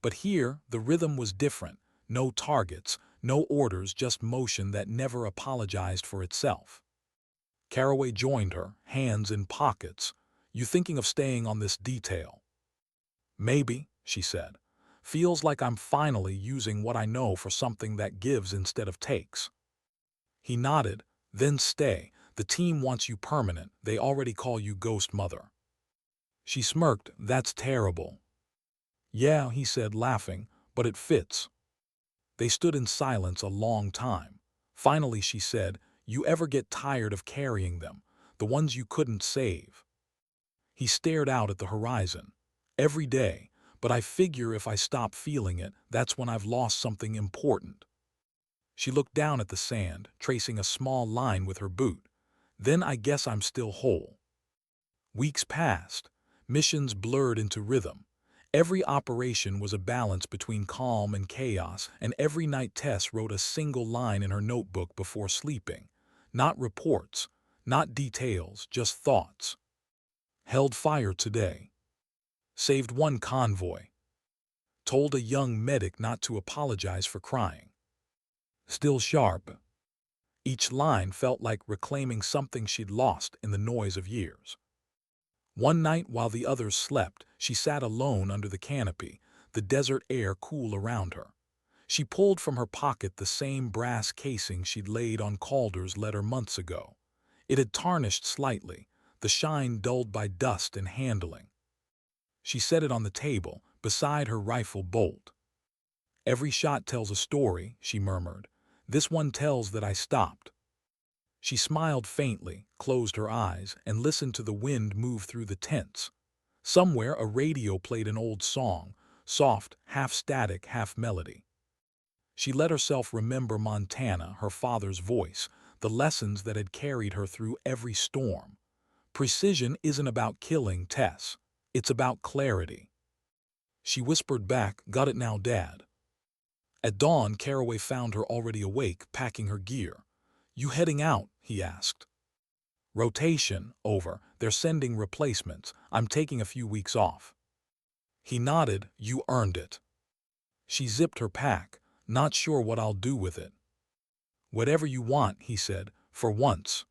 But here, the rhythm was different. No targets, no orders, just motion that never apologized for itself. Caraway joined her, hands in pockets. You thinking of staying on this detail? Maybe, she said. Feels like I'm finally using what I know for something that gives instead of takes. He nodded. Then stay. The team wants you permanent. They already call you Ghost Mother. She smirked. That's terrible. Yeah, he said, laughing, but it fits. They stood in silence a long time. Finally, she said, you ever get tired of carrying them, the ones you couldn't save? He stared out at the horizon. Every day, but I figure if I stop feeling it, that's when I've lost something important. She looked down at the sand, tracing a small line with her boot. Then I guess I'm still whole. Weeks passed. Missions blurred into rhythm. Every operation was a balance between calm and chaos, and every night Tess wrote a single line in her notebook before sleeping. Not reports, not details, just thoughts. Held fire today. Saved one convoy. Told a young medic not to apologize for crying. Still sharp. Each line felt like reclaiming something she'd lost in the noise of years. One night while the others slept, she sat alone under the canopy, the desert air cool around her. She pulled from her pocket the same brass casing she'd laid on Calder's letter months ago. It had tarnished slightly, the shine dulled by dust and handling. She set it on the table, beside her rifle bolt. Every shot tells a story, she murmured. This one tells that I stopped. She smiled faintly, closed her eyes, and listened to the wind move through the tents. Somewhere a radio played an old song, soft, half static, half melody. She let herself remember Montana, her father's voice, the lessons that had carried her through every storm. Precision isn't about killing, Tess. It's about clarity. She whispered back, got it now, Dad. At dawn, Caraway found her already awake, packing her gear. You heading out? He asked. Rotation, over. They're sending replacements. I'm taking a few weeks off. He nodded. You earned it. She zipped her pack, not sure what I'll do with it. Whatever you want, he said, for once.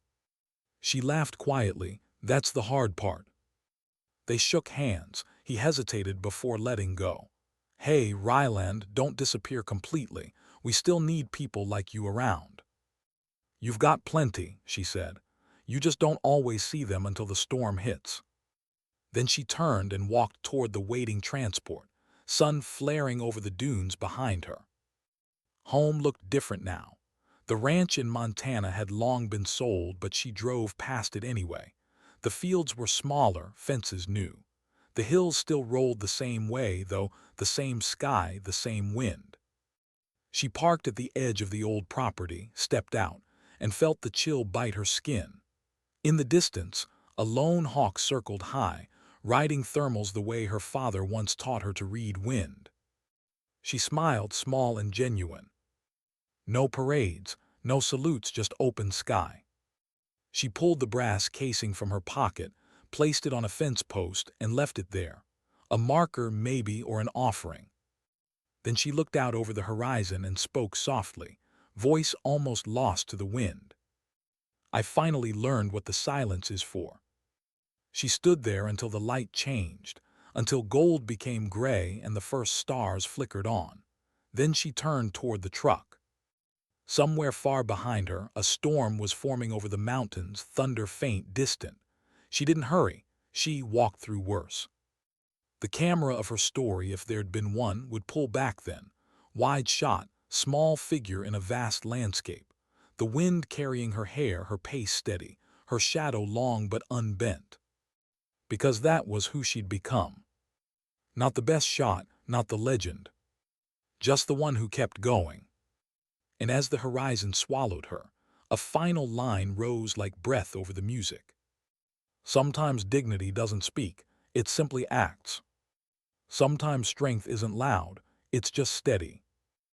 She laughed quietly. That's the hard part. They shook hands. He hesitated before letting go. Hey, Ryland, don't disappear completely. We still need people like you around. You've got plenty, she said. You just don't always see them until the storm hits. Then she turned and walked toward the waiting transport, sun flaring over the dunes behind her. Home looked different now. The ranch in Montana had long been sold, but she drove past it anyway. The fields were smaller, fences new. The hills still rolled the same way, though, the same sky, the same wind. She parked at the edge of the old property, stepped out, and felt the chill bite her skin. In the distance, a lone hawk circled high, riding thermals the way her father once taught her to read wind. She smiled, small and genuine. No parades, no salutes, just open sky. She pulled the brass casing from her pocket, placed it on a fence post, and left it there. A marker, maybe, or an offering. Then she looked out over the horizon and spoke softly, voice almost lost to the wind. I finally learned what the silence is for. She stood there until the light changed, until gold became gray and the first stars flickered on. Then she turned toward the truck. Somewhere far behind her, a storm was forming over the mountains, thunder faint, distant. She didn't hurry. She walked through worse. The camera of her story, if there'd been one, would pull back then. Wide shot, small figure in a vast landscape. The wind carrying her hair, her pace steady, her shadow long but unbent. Because that was who she'd become. Not the best shot, not the legend. Just the one who kept going. And as the horizon swallowed her, a final line rose like breath over the music. Sometimes dignity doesn't speak, it simply acts. Sometimes strength isn't loud, it's just steady.